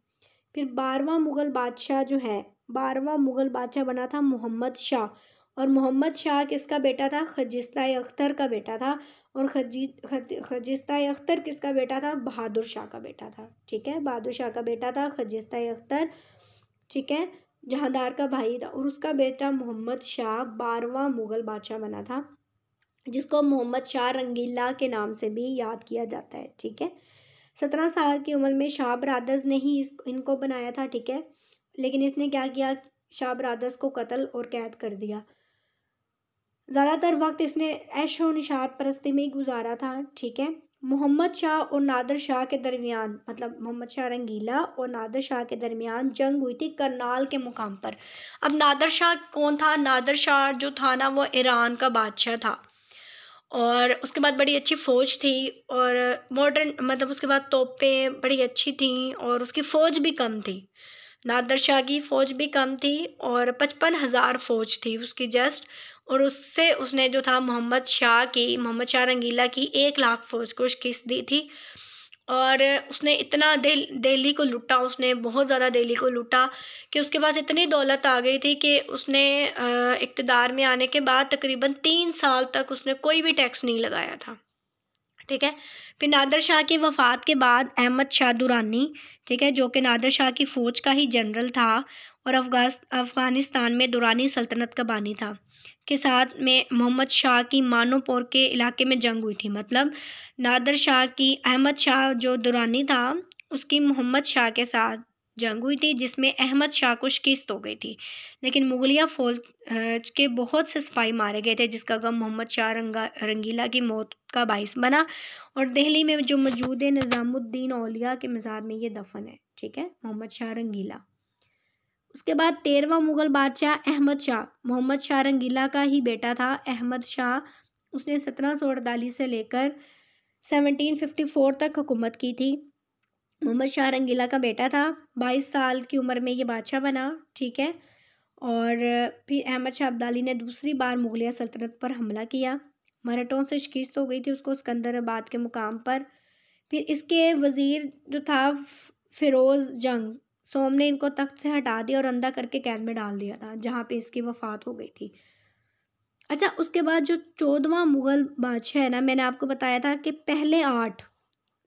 फिर 12वां मुग़ल बादशाह जो है, 12वां मुग़ल बादशाह बना था मोहम्मद शाह, और मोहम्मद शाह किसका बेटा था? खजिस्ता अख्तर का बेटा था, और खजिस्ता अख्तर किसका बेटा था? बहादुर शाह का बेटा था। ठीक है, बहादुर शाह का बेटा था खजिस्ता अख्तर। ठीक है, जहांदार का भाई था, और उसका बेटा मोहम्मद शाह 12वां मुग़ल बादशाह बना था, जिसको मोहम्मद शाह रंगीला के नाम से भी याद किया जाता है। ठीक है, 17 साल की उम्र में शाह ब्रादर्स ने ही इनको बनाया था। ठीक है, लेकिन इसने क्या किया? शाह ब्रादर्स को कत्ल और कैद कर दिया। ज़्यादातर वक्त इसने ऐशो निशात परस्ती में ही गुजारा था। ठीक है, मोहम्मद शाह और नादिर शाह के दरमियान, मतलब मोहम्मद शाह रंगीला और नादिर शाह के दरमियान जंग हुई थी करनाल के मुकाम पर। अब नादिर शाह कौन था? नादिर शाह जो था ना, वो ईरान का बादशाह था, और उसके बाद बड़ी अच्छी फ़ौज थी, और मॉडर्न, मतलब उसके बाद तोपें बड़ी अच्छी थीं, और उसकी फ़ौज भी कम थी। नादिर शाह की फ़ौज भी कम थी, और 55,000 फ़ौज थी उसकी जस्ट, और उससे उसने जो था मोहम्मद शाह रंगीला की 1 लाख फ़ौज को शिकस्त दी थी। और उसने इतना दिल्ली को लूटा, उसने बहुत ज़्यादा दिल्ली को लूटा कि उसके पास इतनी दौलत आ गई थी कि उसने इक़्तिदार में आने के बाद तकरीबन 3 साल तक उसने कोई भी टैक्स नहीं लगाया था। ठीक है, फिर नादिर शाह की वफ़ात के बाद अहमद शाह दुरानी, ठीक है, जो कि नादिर शाह की फ़ौज का ही जनरल था, और अफ़गानिस्तान में दुरानी सल्तनत का बानी था, के साथ में मोहम्मद शाह की मानोपोर के इलाके में जंग हुई थी। मतलब नादिर शाह की, अहमद शाह जो दुरानी था, उसकी मोहम्मद शाह के साथ जंग हुई थी, जिसमें अहमद शाह को शिकस्त हो गई थी, लेकिन मुगलिया फ़ौज के बहुत से सिपाही मारे गए थे, जिसका गम मोहम्मद शाह रंगीला की मौत का बाइस बना। और दिल्ली में जो मौजूद है निज़ामुद्दीन औलिया के मज़ार में ये दफन है। ठीक है, मोहम्मद शाह रंगीला। उसके बाद 13वां मुग़ल बादशाह अहमद शाह, मोहम्मद शाह रंगीला का ही बेटा था अहमद शाह। उसने 1748 से लेकर 1754 तक हुकूमत की थी। मोहम्मद शाह रंगीला का बेटा था। 22 साल की उम्र में ये बादशाह बना। ठीक है, और फिर अहमद शाह अब्दाली ने दूसरी बार मुगलिया सल्तनत पर हमला किया। मराठों से शिकस्त हो गई थी उसको सिकंदराबाद के मुकाम पर। फिर इसके वज़ीर जो था फ़िरोज़ जंग, सोम ने इनको तख्त से हटा दिया और अंधा करके कैद में डाल दिया था, जहाँ पे इसकी वफ़ात हो गई थी। अच्छा, उसके बाद जो 14वां मुग़ल बादशाह है ना, मैंने आपको बताया था कि पहले 8,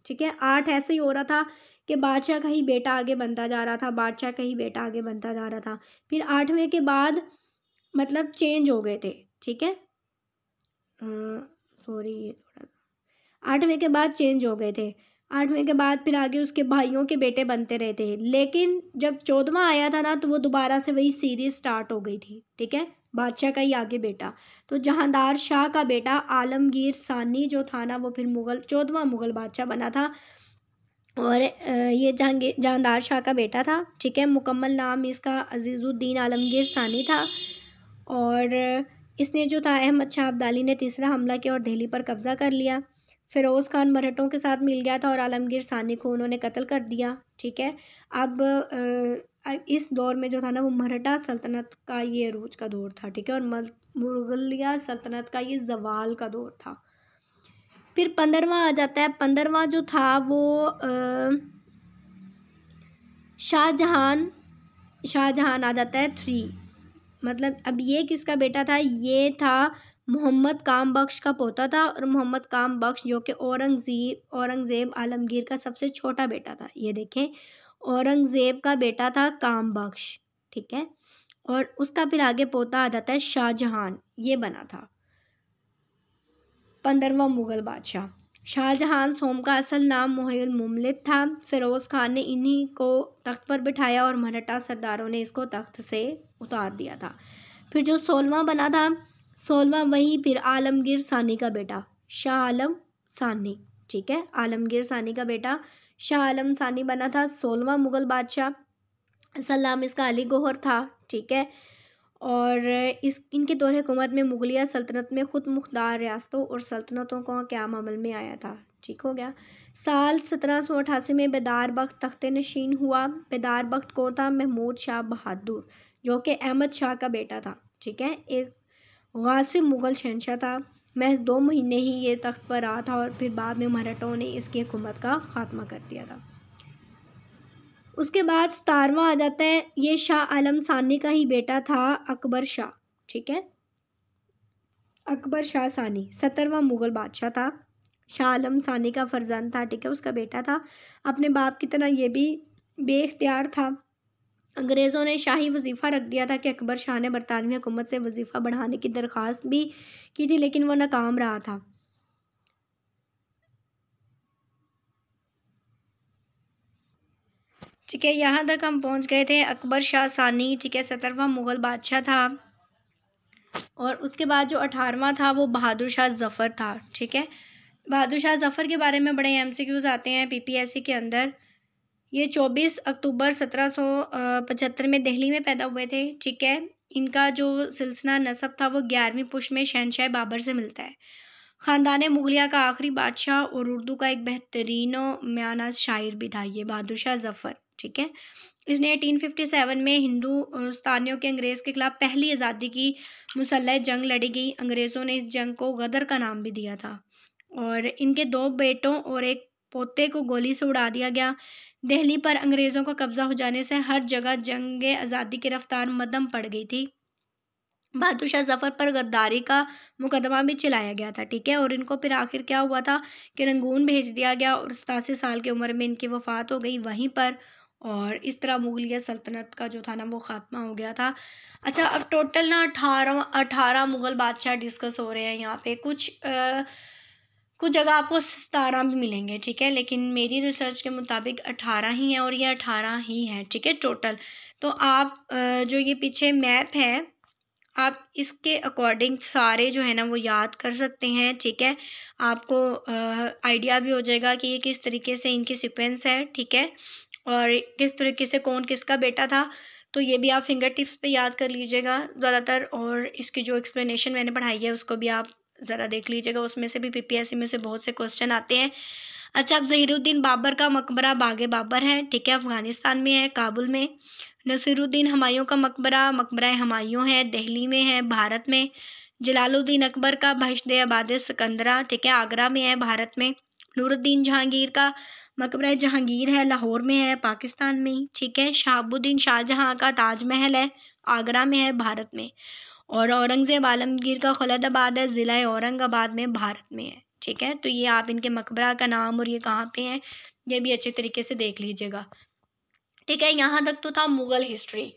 ठीक है, 8 ऐसे ही हो रहा था कि बादशाह का ही बेटा आगे बनता जा रहा था, बादशाह का ही बेटा आगे बनता जा रहा था। फिर 8वें के बाद मतलब चेंज हो गए थे, ठीक है। सॉरी, ये थोड़ा 8वें के बाद चेंज हो गए थे। 8वें के बाद फिर आगे उसके भाइयों के बेटे बनते रहे थे, लेकिन जब 14वां आया था ना, तो वो दोबारा से वही सीरीज़ स्टार्ट हो गई थी, ठीक है, बादशाह का ही आगे बेटा। तो जहांदार शाह का बेटा आलमगीर सानी जो था ना, वो फिर 14वां मुग़ल बादशाह बना था। और ये जहांदार शाह का बेटा था, ठीक है। मुकम्मल नाम इसका अज़ीज़ुद्दीन आलमगीर सानी था। और इसने जो था अहमद शाह अब्दाली ने तीसरा हमला किया और दिल्ली पर कब्ज़ा कर लिया। फ़िरोज़ खान मराठों के साथ मिल गया था और आलमगीर सानी को उन्होंने कत्ल कर दिया, ठीक है। अब इस दौर में जो था ना, वो मराठा सल्तनत का ये अरूज का दौर था, ठीक है, और मुग़लिया सल्तनत का ये ज़वाल का दौर था। फिर 15वां आ जाता है। 15वां जो था वो शाहजहान आ जाता है 3। मतलब अब ये किसका बेटा था? ये था मोहम्मद काम बख्श का पोता था, और मोहम्मद काम बख्श जो कि औरंगज़ेब आलमगीर का सबसे छोटा बेटा था। ये देखें, औरंगज़ेब का बेटा था काम बख्श, ठीक है। और उसका फिर आगे पोता आ जाता है शाहजहान, ये बना था 15वां मुग़ल बादशाह। शाहजहान सोम का असल नाम मुहय्युल मुमलिक था। फ़िरोज़ खान ने इन्हीं को तख्त पर बिठाया और मराठा सरदारों ने इसको तख्त से उतार दिया था। फिर जो 16वां बना था, 16वां वही फिर आलमगीर सानी का बेटा शाह आलम सानी, ठीक है, आलमगीर सानी का बेटा शाह आलम सानी बना था 16वां मुग़ल बादशाह। असल नाम इसका अली गौहर था, ठीक है। और इनके दौर हुकूमत में मुग़लिया सल्तनत में ख़ुद मुख्तार रियासतों और सल्तनतों का क़याम अमल में आया था, ठीक हो गया। साल 1788 में बेदार बख्त तख्ते नशीन हुआ। बेदार बख्त कौन था? महमूद शाह बहादुर, जो कि अहमद शाह का बेटा था, ठीक है। एक गासिब मुग़ल शहंशाह था। महज 2 महीने ही ये तख्त पर रहा था और फिर बाद में मराठों ने इसकी हुकूमत का ख़ात्मा कर दिया था। उसके बाद 17वां आ जाता है। ये शाह आलम सानी का ही बेटा था अकबर शाह, ठीक है, अकबर शाह सानी 17वां मुग़ल बादशाह था। शाह आलम सानी का फर्जंद था, ठीक है, उसका बेटा था। अपने बाप की तरह ये भी बेइख्तियार था। अंग्रेज़ों ने शाही वजीफ़ा रख दिया था कि अकबर शाह ने बरतानवी हुकूमत से वजीफ़ा बढ़ाने की दरख्वास्त भी की थी, लेकिन वो नाकाम रहा था। ठीक है, यहाँ तक हम पहुँच गए थे। अकबर शाह सानी, ठीक है, 17वां मुग़ल बादशाह था। और उसके बाद जो 18वां था वो बहादुर शाह ज़फ़र था, ठीक है। बहादुर शाह ज़फ़र के बारे में बड़े MCQs आते हैं PPSC के अंदर। ये 24 अक्टूबर 1775 में दिल्ली में पैदा हुए थे, ठीक है। इनका जो सिलसिला नसब था वो 11वीं पुश्त में शहंशाह बाबर से मिलता है। ख़ानदान मुग़लिया का आखिरी बादशाह और उर्दू का एक बेहतरीन म्याना शायर भी था ये बहादुर शाह ज़फ़र, ठीक है। इसने 1857 में हिंदुस्तानियों के अंग्रेज़ के ख़िलाफ़ पहली आज़ादी की मुसल्लह जंग लड़ी गई। अंग्रेज़ों ने इस जंग को गदर का नाम भी दिया था। और इनके 2 बेटों और एक पोते को गोली से उड़ा दिया गया। दिल्ली पर अंग्रेज़ों का कब्ज़ा हो जाने से हर जगह जंग आज़ादी की रफ्तार मद्धम पड़ गई थी। बहादुर शाह ज़फ़र पर गद्दारी का मुकदमा भी चलाया गया था, ठीक है। और इनको फिर आखिर क्या हुआ था कि रंगून भेज दिया गया और 87 साल की उम्र में इनकी वफ़ात हो गई वहीं पर। और इस तरह मुग़लिया सल्तनत का जो था ना वो ख़ात्मा हो गया था। अच्छा, अब टोटल ना 18 मुग़ल बादशाह डिस्कस हो रहे हैं यहाँ पे। कुछ जगह आपको 17 भी मिलेंगे, ठीक है, लेकिन मेरी रिसर्च के मुताबिक 18 ही हैं और ये 18 ही हैं, ठीक है, टोटल। तो आप जो ये पीछे मैप है, आप इसके अकॉर्डिंग सारे जो है ना वो याद कर सकते हैं, ठीक है। आपको आइडिया भी हो जाएगा कि ये किस तरीके से इनकी सीक्वेंस है, ठीक है, और किस तरीके से कौन किसका बेटा था। तो ये भी आप फिंगर टिप्स पे याद कर लीजिएगा ज़्यादातर। और इसकी जो एक्सप्लेनेशन मैंने पढ़ाई है उसको भी आप ज़रा देख लीजिएगा, उसमें से भी PPSC में से बहुत से क्वेश्चन आते हैं। अच्छा, अब ज़हीरुद्दीन बाबर का मकबरा बागे बाबर है, ठीक है, अफ़गानिस्तान में है, काबुल में। नसीरुद्दीन हुमायूं का मकबरा मकबरा हुमायूं है, दिल्ली में है, भारत में। जलालुद्दीन अकबर का बहिश्त आबाद सिकंदरा, ठीक है, आगरा में है, भारत में। नूरुद्दीन जहांगीर का मकबरा जहांगीर है, लाहौर में है, पाकिस्तान में ही, ठीक है। शहाबुद्दीन शाहजहां का ताजमहल है, आगरा में है, भारत में। और औरंगज़ेब आलमगीर का खलदाबाद है, ज़िला औरंगाबाद में, भारत में है, ठीक है। तो ये आप इनके मकबरा का नाम और ये कहाँ पे है ये भी अच्छे तरीके से देख लीजिएगा, ठीक है। यहाँ तक तो था मुग़ल हिस्ट्री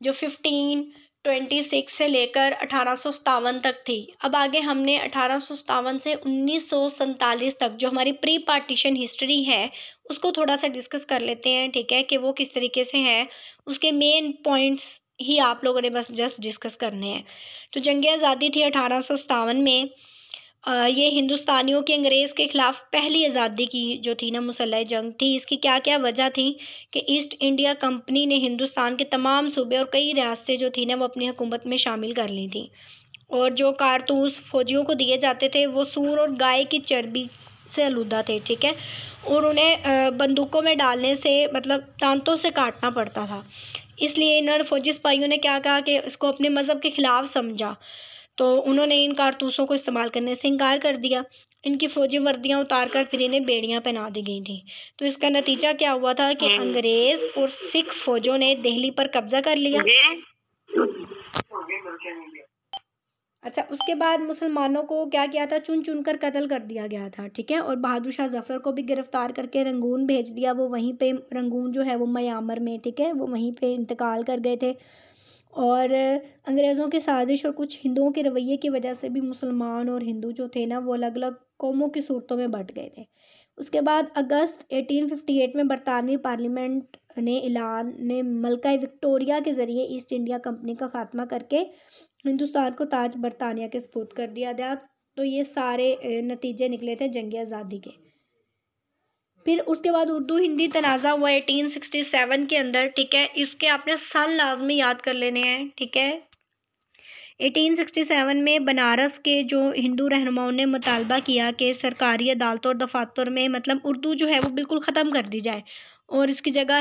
जो 1526 से लेकर 1857 तक थी। अब आगे हमने 1857 से 1947 तक जो हमारी प्री पार्टीशन हिस्ट्री है उसको थोड़ा सा डिस्कस कर लेते हैं, ठीक है, कि वो किस तरीके से है। उसके मेन पॉइंट्स ही आप लोगों ने बस जस्ट डिस्कस करने हैं। तो जंग आज़ादी थी 1857 में। ये हिंदुस्तानियों की अंग्रेज़ के ख़िलाफ़ पहली आज़ादी की जो थी ना मुसल्लह जंग थी। इसकी क्या क्या वजह थी कि ईस्ट इंडिया कंपनी ने हिंदुस्तान के तमाम सूबे और कई रियासतें जो थी ना वो अपनी हुकूमत में शामिल कर ली थी। और जो कारतूस फ़ौजियों को दिए जाते थे वो सूअर और गाय की चर्बी से आलूदा थे, ठीक है। और उन्हें बंदूकों में डालने से मतलब दांतों से काटना पड़ता था। इसलिए इन फौजी सिपाहियों ने क्या कहा कि इसको अपने मज़हब के ख़िलाफ़ समझा, तो उन्होंने इन कारतूसों को इस्तेमाल करने से इनकार कर दिया। इनकी फ़ौजी वर्दियाँ उतार कर फिर इन्हें बेड़ियाँ पहना दी गई थी। तो इसका नतीजा क्या हुआ था कि अंग्रेज़ और सिख फ़ौजों ने दिल्ली पर कब्ज़ा कर लिया। अच्छा, उसके बाद मुसलमानों को क्या किया था, चुन चुन कर कत्ल कर दिया गया था, ठीक है। और बहादुर शाह ज़फ़र को भी गिरफ़्तार करके रंगून भेज दिया। वो वहीं पे रंगून जो है वो म्यांमार में, ठीक है, वो वहीं पे इंतकाल कर गए थे। और अंग्रेज़ों की साजिश और कुछ हिंदुओं के रवैये की वजह से भी मुसलमान और हिंदू जो थे ना वो अलग अलग कौमों की सूरतों में बँट गए थे। उसके बाद अगस्त 1858 में बरतानवी पार्लियामेंट ने मलका विक्टोरिया के ज़रिए ईस्ट इंडिया कंपनी का खात्मा करके हिंदुस्तान को ताज बरतानिया के सपुर्द कर दिया गया। तो ये सारे नतीजे निकले थे जंग आज़ादी के। फिर उसके बाद उर्दू हिंदी तनाज़ा हुआ 1867 के अंदर, ठीक है। इसके आपने सन लाजमी याद कर लेने हैं, ठीक है। 1867 में बनारस के जो हिंदू रहनुमाओं ने मुतालबा किया कि सरकारी अदालतों और दफातर में मतलब उर्दू जो है वो बिल्कुल ख़त्म कर दी जाए और इसकी जगह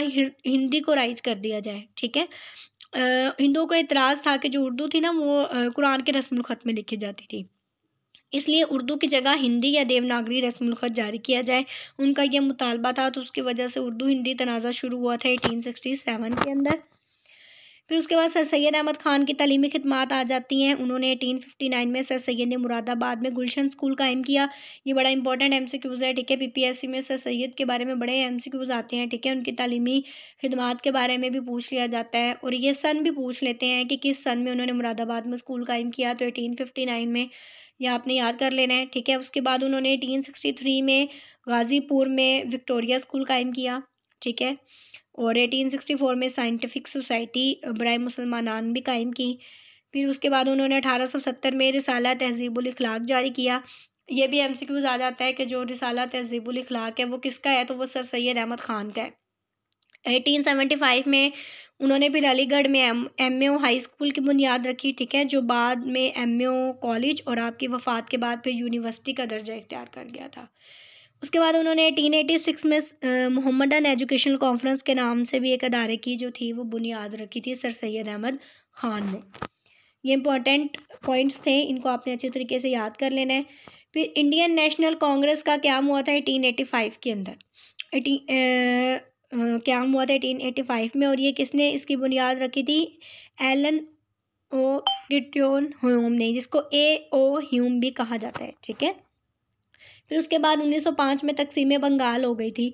हिंदी को राइज कर दिया जाए, ठीक है। हिंदुओं को इतराज़ था कि जो उर्दू थी ना वो कुरान के रस्मुल ख़त में लिखी जाती थी, इसलिए उर्दू की जगह हिंदी या देवनागरी रस्मुल ख़त जारी किया जाए। उनका यह मुतालबा था, तो उसकी वजह से उर्दू हिंदी तनाज़ा शुरू हुआ था 1867 के अंदर। फिर उसके बाद सर सैयद अहमद ख़ान की तालीमी खिदमात आ जाती हैं। उन्होंने 1859 में सर सैयद ने मुरादाबाद में गुलशन स्कूल कायम किया। ये बड़ा इंपॉर्टेंट MCQs है, ठीक है। PPSC में सर सैयद के बारे में बड़े MCQs आते हैं, ठीक है। उनकी तालीमी खिदमात के बारे में भी पूछ लिया जाता है और ये सन भी पूछ लेते हैं कि किस सन में उन्होंने मुरादाबाद में स्कूल कायम किया। तो 1859 में, यह आपने याद कर लेना है, ठीक है। उसके बाद उन्होंने 1863 में गाज़ीपुर में विक्टोरिया स्कूल कायम किया, ठीक है। और 1864 में साइंटिफिक सोसाइटी बराए मुसलमानान भी कायम की। फिर उसके बाद उन्होंने 1870 में रिसाला तहज़ीबुल इख़लाक़ जारी किया। ये भी MCQs आ जाता है कि जो रिसाला तहज़ीबुल इख़लाक़ है वो किसका है, तो वो सर सैयद अहमद ख़ान का है। 1875 में उन्होंने फिर अलीगढ़ में MAO हाई स्कूल की बुनियाद रखी, ठीक है, जो बाद में MAO कॉलेज और आपकी वफ़ात के बाद फिर यूनिवर्सिटी का दर्जा इख्तियार कर गया था। उसके बाद उन्होंने 1886 में मोहम्मदन एजुकेशनल कॉन्फ्रेंस के नाम से भी एक अदारे की जो थी वो बुनियाद रखी थी सर सैयद अहमद ख़ान ने। ये इंपॉर्टेंट पॉइंट्स थे, इनको आपने अच्छे तरीके से याद कर लेना है। फिर इंडियन नेशनल कांग्रेस का क़याम हुआ था 1885 के अंदर। क़याम हुआ था 1885 में और ये किसने इसकी बुनियाद रखी थी, एलन ओ गिटोन ह्यूम ने, जिसको A.O. ह्यूम भी कहा जाता है, ठीक है। फिर उसके बाद 1905 में तकसीम बंगाल हो गई थी।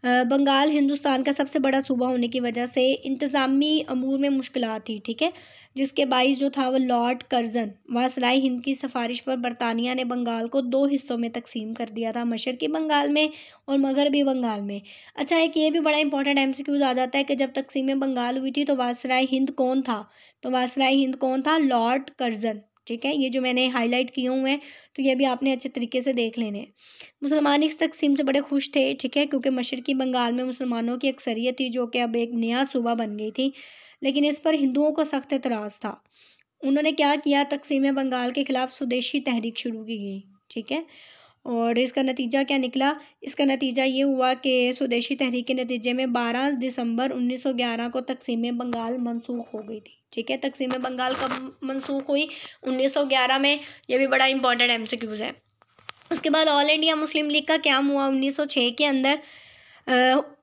बंगाल हिंदुस्तान का सबसे बड़ा सूबा होने की वजह से इंतज़ामी अमूर में मुश्किलात थी, ठीक है, जिसके बाइस जो था वो लॉर्ड कर्ज़न वायसराय हिंद की सिफारिश पर बरतानिया ने बंगाल को 2 हिस्सों में तकसीम कर दिया था, मशरक़ी बंगाल में और मगरबी बंगाल में। अच्छा, एक ये भी बड़ा इंपॉर्टेंट MCQs आ जाता है कि जब तकसीम बंगाल हुई थी तो वायसराय हिंद कौन था, तो वायसराय हिंद कौन था, लॉर्ड कर्ज़न, ठीक है। ये जो मैंने हाईलाइट किए हुए हैं तो ये भी आपने अच्छे तरीके से देख लेने हैं। मुसलमान इस तकसीम से बड़े खुश थे, ठीक है, क्योंकि मशरक़ी बंगाल में मुसलमानों की अक्सरियत थी जो कि अब एक नया सूबा बन गई थी, लेकिन इस पर हिंदुओं को सख्त एतराज़ था। उन्होंने क्या किया, तकसीम बंगाल के ख़िलाफ़ स्वदेशी तहरीक शुरू की गई, ठीक है। और इसका नतीजा क्या निकला, इसका नतीजा ये हुआ कि स्वदेशी तहरीक के नतीजे में 12 दिसंबर 1911 को तकसीम बंगाल मनसूख हो गई थी, ठीक है। तकसीम बंगाल कब मनसूख हुई, 1911 में। यह भी बड़ा इंपॉर्टेंट MCQs है। उसके बाद ऑल इंडिया मुस्लिम लीग का क्या हुआ 1906 के अंदर।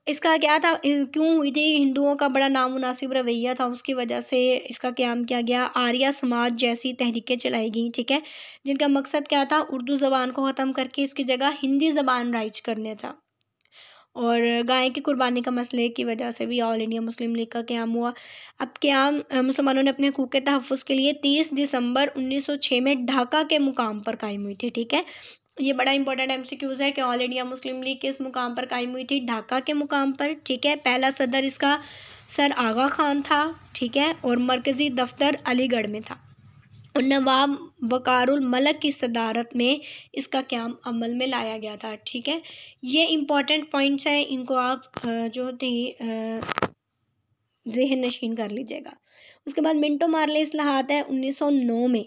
इसका क्या था, क्यों हुई थी, हिंदुओं का बड़ा नामुनासिब रवैया था, उसकी वजह से इसका क़याम किया गया। आर्या समाज जैसी तहरीकें चलाई गई, ठीक है, जिनका मकसद क्या था, उर्दू ज़बान को ख़त्म करके इसकी जगह हिंदी ज़बान राइज करने था। और गाय की कुर्बानी का मसले की वजह से भी ऑल इंडिया मुस्लिम लीग का क़याम हुआ। अब क़याम मुसलमानों ने अपने हकूक़ के तहफ़्फ़ुज़ के लिए 30 दिसंबर 1906 में ढाका के मुकाम पर कायम हुई थी, ठीक है। ये बड़ा इंपॉर्टेंट MCQs है कि ऑल इंडिया मुस्लिम लीग किस मुकाम पर कायम हुई थी, ढाका के मुकाम पर, ठीक है। पहला सदर इसका सर आगा खान था, ठीक है, और मरकज़ी दफ्तर अलीगढ़ में था, और नवाब वक़ारुल मलक की सदारत में इसका क़याम अमल में लाया गया था, ठीक है। ये इम्पॉर्टेंट पॉइंट्स हैं, इनको आप जो थे ज़हन नशीन कर लीजिएगा। उसके बाद मिंटो मार्ले इस्लाहात है 1909 में।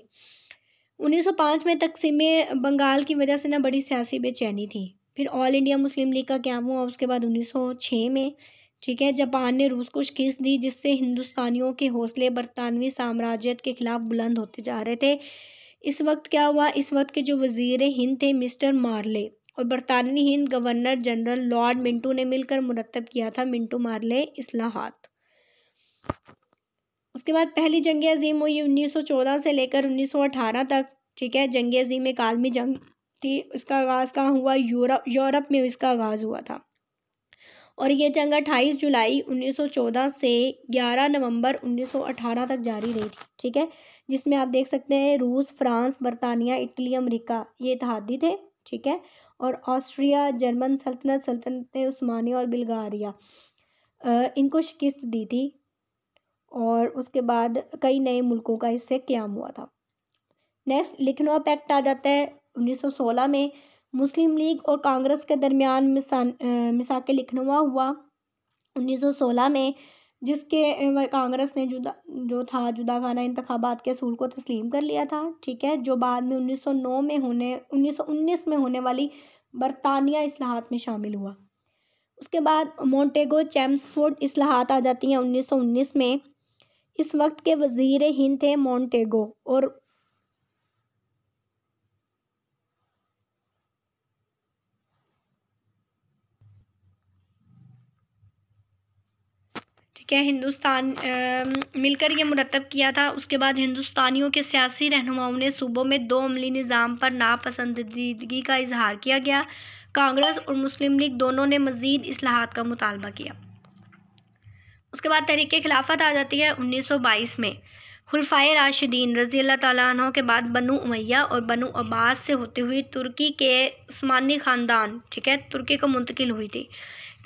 1905 में तकसीम बंगाल की वजह से ना बड़ी सियासी बेचैनी थी। फिर ऑल इंडिया मुस्लिम लीग का क़याम हुआ उसके बाद 1906 में, ठीक है। जापान ने रूस को शिकस्त दी, जिससे हिंदुस्तानियों के हौसले बरतानवी साम्राज्यत के ख़िलाफ़ बुलंद होते जा रहे थे। इस वक्त क्या हुआ, इस वक्त के जो वज़ीर हिंद थे मिस्टर मार्ले, और बरतानवी Hind governor general Lord Minto ने मिलकर मुरतब किया था मिंटो मार्ले इस्लाहात। उसके बाद पहली जंग अज़ीम हुई 1914 से लेकर 1918 तक, ठीक है। जंग अज़ीम एक आलमी जंग थी। इसका आगाज़ कहाँ हुआ, यूरोप में इसका आगाज़ हुआ था, और ये जंग 28 जुलाई 1914 से 11 नवंबर 1918 तक जारी रही थी, ठीक है, जिसमें आप देख सकते हैं रूस, फ्रांस, बरतानिया, इटली, अमेरिका ये इत्तेहादी थे, ठीक है, और ऑस्ट्रिया, जर्मन सल्तनत उस्मानिया और बुल्गारिया इनको शिकस्त दी थी, और उसके बाद कई नए मुल्कों का इससे क़याम हुआ था। नेक्स्ट लखनऊ पैक्ट आ जाता है 1916 में। मुस्लिम लीग और कांग्रेस के दरमियान मिसाक लखनऊ हुआ 1916 में, जिसके कांग्रेस ने जुदाखाना इंतखाबात के असूल को तस्लीम कर लिया था, ठीक है, जो बाद में 1919 में होने वाली बरतानिया इस्लाहात में शामिल हुआ। उसके बाद मोंटेगो चेम्सफोर्ड इस्लाहात आ जाती हैं 1919 में। इस वक्त के वज़ीर हिंद थे मोंटेगो, और ठीक है, हिंदुस्तान मिलकर ये मुरतब किया था। उसके बाद हिंदुस्तानियों के सियासी रहनुमाओं ने सूबों में 2 अमली निज़ाम पर नापसंदीदगी का इजहार किया गया। कांग्रेस और मुस्लिम लीग दोनों ने मज़ीद इस्लाहात का मुतालबा किया। उसके बाद तहरीक खिलाफत आ जाती है 1922 में। खुलफाए राशिदीन रज़ी अल्लाह ताला अन्हों के बाद बनु उमैया और बनु अब्बास से होते हुए तुर्की के उस्मानी ख़ानदान, ठीक है, तुर्की को मुंतकिल हुई थी।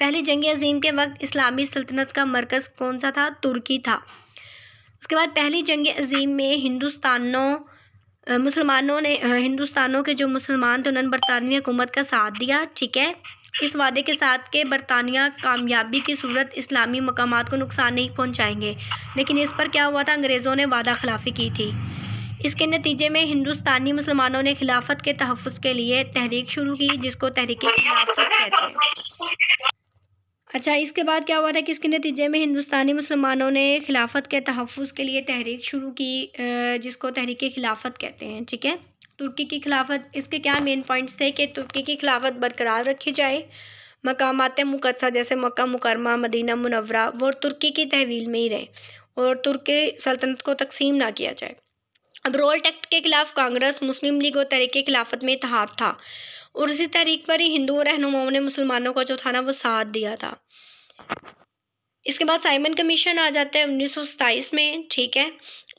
पहली जंग अज़ीम के वक्त इस्लामी सल्तनत का मरकज़ कौन सा था, तुर्की था। उसके बाद पहली जंग अज़ीम में हिंदुस्तानों के जो मुसलमान थे उन्होंने बरतानवी हुकूमत का साथ दिया, ठीक है, इस वादे के साथ कि बरतानिया कामयाबी की सूरत इस्लामी मकामात को नुकसान नहीं पहुंचाएंगे, लेकिन इस पर क्या हुआ था, अंग्रेज़ों ने वादा खिलाफ़ी की थी। इसके नतीजे में हिंदुस्तानी मुसलमानों ने खिलाफत के तहफ़्फ़ुज़ के लिए तहरीक शुरू की, जिसको तहरीक खिलाफत कहते हैं। अच्छा, इसके बाद क्या हुआ था कि इसके नतीजे में हिंदुस्तानी मुसलमानों ने खिलाफत के तहफ़्फ़ुज़ के लिए तहरीक शुरू की, जिसको तहरीक खिलाफत कहते हैं, ठीक है। तुर्की की खिलाफत, इसके क्या मेन पॉइंट्स थे कि तुर्की की खिलाफत बरकरार रखी जाए, मकामात मुक़द्दसा जैसे मक्का मुकरमा, मदीना मुनव्वरा वो तुर्की की तहवील में ही रहे, और तुर्की सल्तनत को तकसीम ना किया जाए। अब रोल्ट एक्ट के खिलाफ कांग्रेस, मुस्लिम लीग और तहरीक खिलाफत में इत्तेहाद था, और उसी तहरीक पर ही हिंदू रहनुमाओं ने मुसलमानों का जो था ना वो साथ दिया था। इसके बाद साइमन कमीशन आ जाता है 1927 में, ठीक है।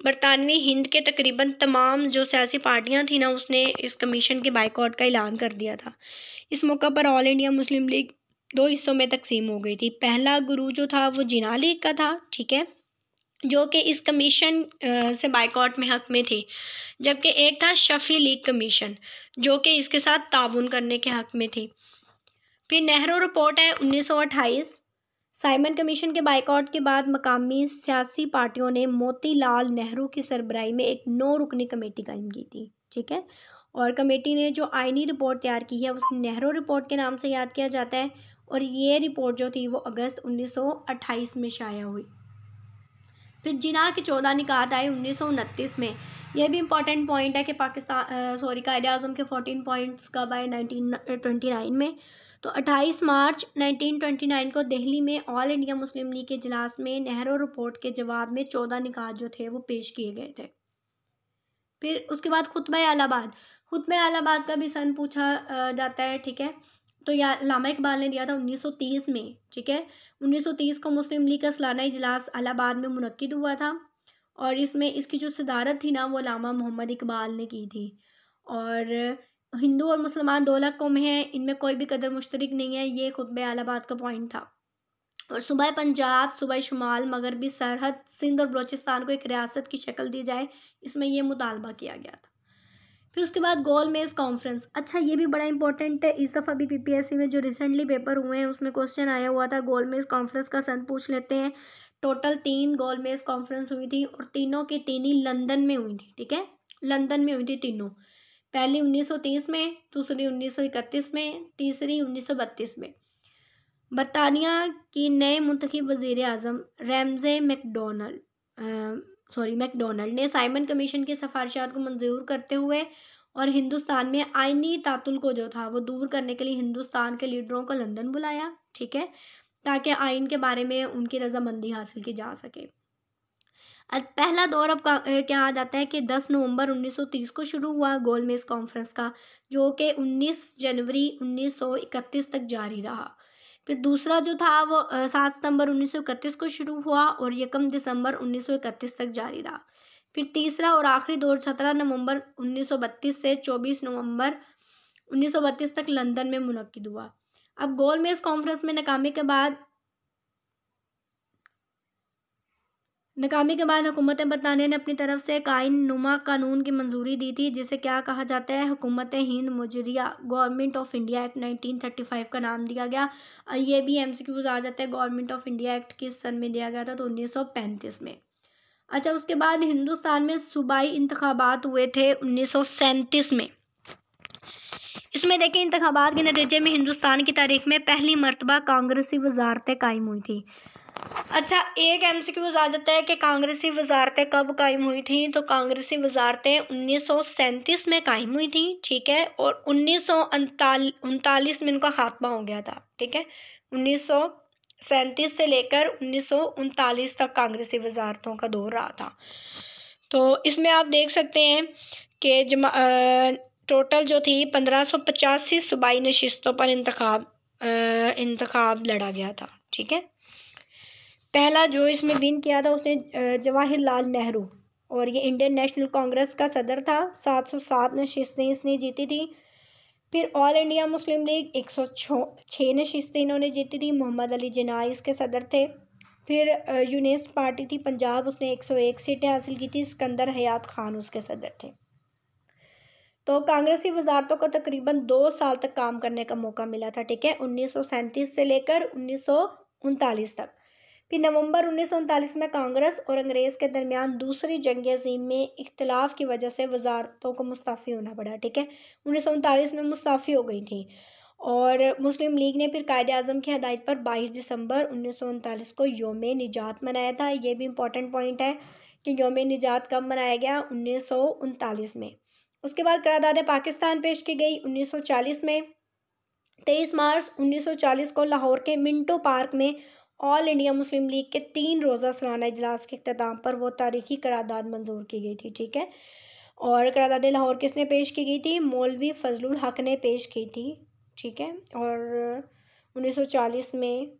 बरतानवी हिंद के तकरीबन तमाम जो सियासी पार्टियां थी ना उसने इस कमीशन के बाइकआउट का ऐलान कर दिया था। इस मौका पर ऑल इंडिया मुस्लिम लीग 2 हिस्सों में तकसीम हो गई थी। पहला गुरु जो था वो जिना लीग का था, ठीक है, जो कि इस कमीशन से बाइकआउट में हक में थी, जबकि एक था शफ़ी लीग कमीशन जो कि इसके साथ ताउन करने के हक में थी। फिर नेहरू रिपोर्ट है 1928। साइमन कमीशन के बाइकआउट के बाद मकामी सियासी पार्टियों ने मोतीलाल नेहरू की सरबराही में एक 9 रुकनी कमेटी कायम की थी, ठीक है, और कमेटी ने जो आइनी रिपोर्ट तैयार की है उसे नेहरू रिपोर्ट के नाम से याद किया जाता है, और ये रिपोर्ट जो थी वो अगस्त 1928 में शाया हुई। फिर जिना के 14 निकात आए 1929 में। ये भी इम्पॉर्टेंट पॉइंट है कि पाकिस्तान कायदे आज़म के 14 पॉइंट्स कब आए 1929 में। तो 28 मार्च 1929 को दिल्ली में ऑल इंडिया मुस्लिम लीग के इजलास में नेहरू रिपोर्ट के जवाब में 14 निकात जो थे वो पेश किए गए थे। फिर उसके बाद खुतबा अलाहाबाद का भी सन पूछा जाता है, ठीक है। तो यह अल्लामा इकबाल ने दिया था 1930 में, ठीक है। 1930 को मुस्लिम लीग का सालाना इजलास इलाहाबाद में मुनक्किद हुआ था और इसमें इसकी जो सदारत थी ना वो अल्लामा मोहम्मद इकबाल ने की थी। और हिंदू और मुसलमान 2 अलग कौमें हैं, इनमें कोई भी कदर मुश्तरक नहीं है, ये खुतबा अलाहाबाद का पॉइंट था। और सूबाए पंजाब, सूबाए शुमाल, मगरबी सरहद, सिंध और बलोचिस्तान को एक रियासत की शक्ल दी जाए, इसमें यह मुतालबा किया गया था। फिर उसके बाद गोल मेज़ कॉन्फ्रेंस। अच्छा, ये भी बड़ा इंपॉर्टेंट है, इस दफ़ा भी पीपीएससी में जो रिसेंटली पेपर हुए हैं उसमें क्वेश्चन आया हुआ था। गोल मेज़ कॉन्फ्रेंस का सन पूछ लेते हैं। टोटल 3 गोल मेज़ कॉन्फ्रेंस हुई थी और तीनों की तीन ही लंदन में हुई थी, ठीक है। लंदन में हुई थी तीनों। पहली 1930 में, दूसरी 1931 में, तीसरी 1932 में। बरतानिया की नए मुंतखब वज़ीर आज़म रैमज़े मैकडोनल्ड ने साइमन कमीशन की सिफारिशात को मंजूर करते हुए और हिंदुस्तान में आइनी तातुल को जो था वो दूर करने के लिए हिंदुस्तान के लीडरों को लंदन बुलाया, ठीक है, ताकि आइन के बारे में उनकी रजामंदी हासिल की जा सके। पहला दौर अब कहा जाता है कि 10 नवंबर 1930 को शुरू हुआ गोल मेज़ कॉन्फ्रेंस का, जो कि 19 जनवरी 1931 तक जारी रहा। फिर दूसरा जो था वो 7 सितंबर 1931 को शुरू हुआ और 1 दिसंबर 1931 तक जारी रहा। फिर तीसरा और आखिरी दौर 17 नवंबर 1932 से 24 नवंबर 1932 तक लंदन में मुनक्किद हुआ। अब गोल मेज़ कॉन्फ्रेंस में नाकामी के बाद हुकूमत बरतानिया ने अपनी तरफ से एक आइन नुमा कानून की मंजूरी दी थी, जिसे क्या कहा जाता है, हुकूमत Hind Mujaria government of India act 1935 का नाम दिया गया। ये भी एमसीक्यूज आ जाता है, गवर्नमेंट ऑफ इंडिया एक्ट किस सन में दिया गया था, तो 1935 में। अच्छा, उसके बाद हिंदुस्तान में सूबाई इंतखाबात हुए थे 1937 में। इसमें देखिए इंतखाबात के नतीजे में हिंदुस्तान की तारीख में पहली मरतबा कांग्रेसी वजारतें कायम हुई थी। अच्छा, एक एमसीक्यूज आ जाता है कि कांग्रेसी वजारतें कब कायम हुई थी, तो कांग्रेसी वजारतें 1937 में कायम हुई थी, ठीक है, और 1939 में इनका खात्मा हो गया था, ठीक है। 1937 से लेकर 1939 तक कांग्रेसी वजारतों का दौर रहा था। तो इसमें आप देख सकते हैं कि टोटल जो थी 1585 सूबाई नशिस्तों पर इंतखाब लड़ा गया था, ठीक है। पहला जो इसमें विन किया था उसने जवाहरलाल नेहरू, और ये इंडियन नेशनल कांग्रेस का सदर था। 707 नशिस्तें इसने जीती थी। फिर ऑल इंडिया मुस्लिम लीग 106 नशिस्तें इन्होंने जीती थी। मोहम्मद अली जिन्ना इसके सदर थे। फिर यूनिस्ट पार्टी थी पंजाब, उसने 101 सीटें हासिल की थी। सिकंदर हयात खान उसके सदर थे। तो कांग्रेसी वजारतों को तकरीबन 2 साल तक काम करने का मौका मिला था, ठीक है, 1937 से लेकर 1939 तक। फिर नवंबर 1939 में कांग्रेस और अंग्रेज़ के दरमियान दूसरी जंग अज़ीम में इख्तिलाफ की वजह से वजारतों को मुस्ताफ़ी होना पड़ा, ठीक है। 1939 में मुस्ताफ़ी हो गई थी और मुस्लिम लीग ने फिर कायदे आज़म की हदायत पर 22 दिसंबर 1939 को योम निजात मनाया था। ये भी इम्पोर्टेंट पॉइंट है कि योम निजात कब मनाया गया, 1939 में। उसके बाद करारदाद पाकिस्तान पेश की गई 1940 में। 23 मार्च 1940 को लाहौर के मिंटो पार्क में ऑल इंडिया मुस्लिम लीग के 3 रोज़ा सालाना इजलास के इख्तिताम पर वो तारीखी करारदाद मंजूर की गई थी, ठीक है। और करारदाद लाहौर किसने पेश की गई थी, मौलवी फजलुल हक ने पेश की थी, ठीक है। और 1940 में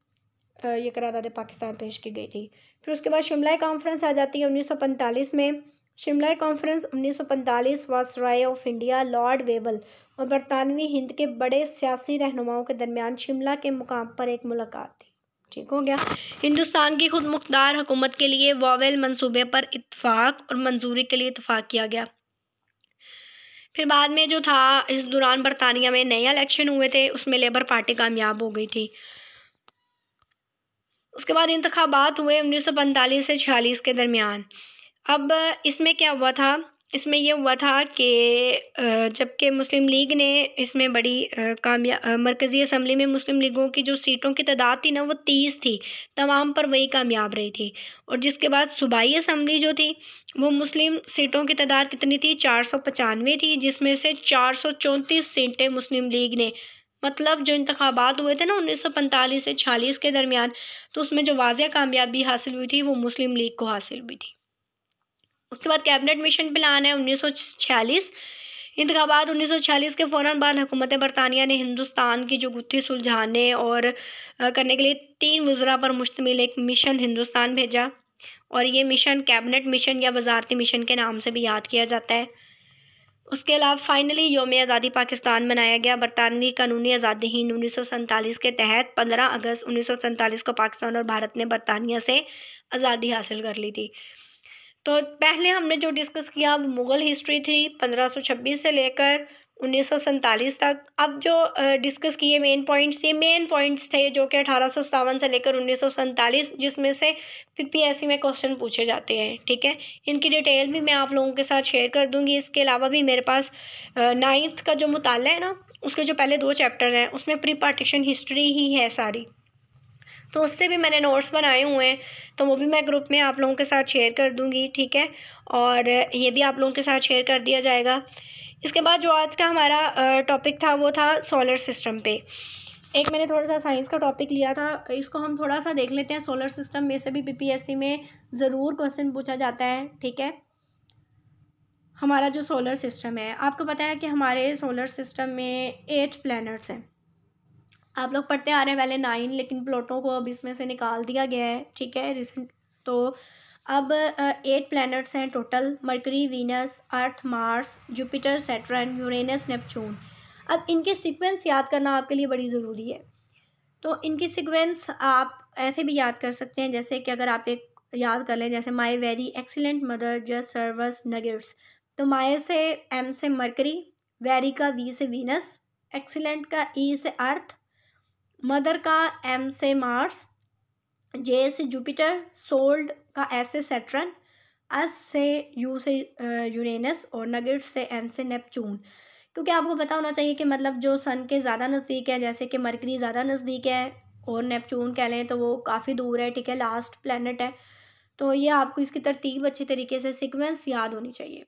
ये करारदाद पाकिस्तान पेश की गई थी। फिर उसके बाद शिमला कॉन्फ्रेंस आ जाती है 1945 में। Shimla conference 1945 viceroy of India Lord Wavell और बरतानवी हिंद के बड़े सियासी रहनुमाओं के दरमियान शिमला के मुकाम पर एक मुलाकात थी, ठीक हो गया। हिंदुस्तान की खुद मुख्तार हुकूमत के लिए वावेल मंसूबे पर इत्तफाक और मंजूरी के लिए इत्तफाक किया गया। फिर बाद में जो था इस दौरान बरतानिया में नए इलेक्शन हुए थे, उसमें लेबर पार्टी कामयाब हो गई थी। उसके बाद इंतखाबात हुए 1945 से 46 के दरमियान। अब इसमें क्या हुआ था इसमें ये हुआ था कि जबकि मुस्लिम लीग ने इसमें बड़ी मरकज़ी असम्बली में मुस्लिम लीगों की जो सीटों की तादाद थी ना वो 30 थी, तमाम पर वही कामयाब रही थी। और जिसके बाद सूबाई असम्बली जो थी वो मुस्लिम सीटों की तादाद कितनी थी, 495 थी, जिसमें से 434 सीटें मुस्लिम लीग ने, मतलब जो इंतखाबात हुए थे ना 1945 से 46 के दरमियान, तो उसमें जो वाज़ह कामयाबी हासिल हुई थी वो मुस्लिम लीग को हासिल हुई थी। उसके बाद कैबिनेट मिशन प्लान है 1946। इंतखाबात 1946 के फ़ौरन बाद हुकूमत बरतानिया ने हिंदुस्तान की जो गुत्थी सुलझाने और करने के लिए 3 वज़रा पर मुश्तमिल एक मिशन हिंदुस्तान भेजा, और ये मिशन कैबिनेट मिशन या वजारती मिशन के नाम से भी याद किया जाता है। उसके अलावा फाइनली योम आज़ादी पाकिस्तान मनाया गया। बरतानवी कानूनी आज़ादी हिंद 1947 के तहत 15 अगस्त 1947 को पाकिस्तान और भारत ने बरतानिया से आज़ादी हासिल कर ली थी। तो पहले हमने जो डिस्कस किया वो मुग़ल हिस्ट्री थी 1526 से लेकर 1947 तक। अब जो डिस्कस किए मेन पॉइंट्स थे जो कि 1857 से लेकर 1947, जिसमें से पीपीएससी में क्वेश्चन पूछे जाते हैं, ठीक है। इनकी डिटेल भी मैं आप लोगों के साथ शेयर कर दूंगी। इसके अलावा भी मेरे पास 9th का जो मुताला है ना, उसके जो पहले 2 चैप्टर हैं उसमें प्री पार्टीशन हिस्ट्री ही है सारी, तो उससे भी मैंने नोट्स बनाए हुए हैं, तो वो भी मैं ग्रुप में आप लोगों के साथ शेयर कर दूंगी, ठीक है। और ये भी आप लोगों के साथ शेयर कर दिया जाएगा। इसके बाद जो आज का हमारा टॉपिक था वो था सोलर सिस्टम पे। एक मैंने थोड़ा सा साइंस का टॉपिक लिया था, इसको हम थोड़ा सा देख लेते हैं। सोलर सिस्टम में से भी पीपीएससी में ज़रूर क्वेश्चन पूछा जाता है, ठीक है। हमारा जो सोलर सिस्टम है, आपको पता है कि हमारे सोलर सिस्टम में 8 प्लैनेट्स हैं। आप लोग पढ़ते आ रहे हैं पहले 9, लेकिन प्लूटो को अब इसमें से निकाल दिया गया है, ठीक है, रिसेंट। तो अब 8 प्लैनेट्स हैं total: Mercury, Venus, Earth, Mars, Jupiter, Saturn, Uranus, Neptune. अब इनके सीक्वेंस याद करना आपके लिए बड़ी ज़रूरी है। तो इनकी सीक्वेंस आप ऐसे भी याद कर सकते हैं, जैसे कि अगर आप एक याद कर लें, जैसे my very excellent mother just served nuggets. तो माई से एम से मरकरी, वेरी का वी से वीनस, एक्सीलेंट का ई से अर्थ, मदर का एम से मार्स, जे से जुपिटर, सोल्ड का एस से सैटर्न, एस से यू से यूरेनस, और नगेट्स से एन से नेपच्यून। क्योंकि आपको पता होना चाहिए कि मतलब जो सन के ज़्यादा नज़दीक है, जैसे कि मरकरी ज़्यादा नज़दीक है और नेपच्यून कह लें तो वो काफ़ी दूर है, ठीक है, लास्ट प्लेनेट है। तो ये आपको इसकी तरतीब अच्छी तरीके से सीक्वेंस याद होनी चाहिए।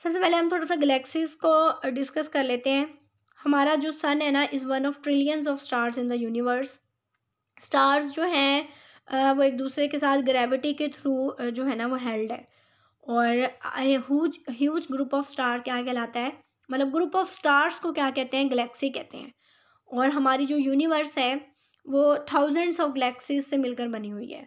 सबसे पहले हम थोड़ा सा गैलेक्सीज को डिस्कस कर लेते हैं। हमारा जो सन है ना is one of trillions of stars in the universe. Stars जो हैं वो एक दूसरे के साथ ग्रेविटी के थ्रू जो है ना वो हेल्ड है। और huge huge group of star क्या कहलाता है, मतलब ग्रुप ऑफ स्टार्स को क्या कहते हैं, गैलेक्सी कहते हैं। और हमारी जो यूनिवर्स है वो थाउजेंड्स ऑफ गैलेक्सीज से मिलकर बनी हुई है।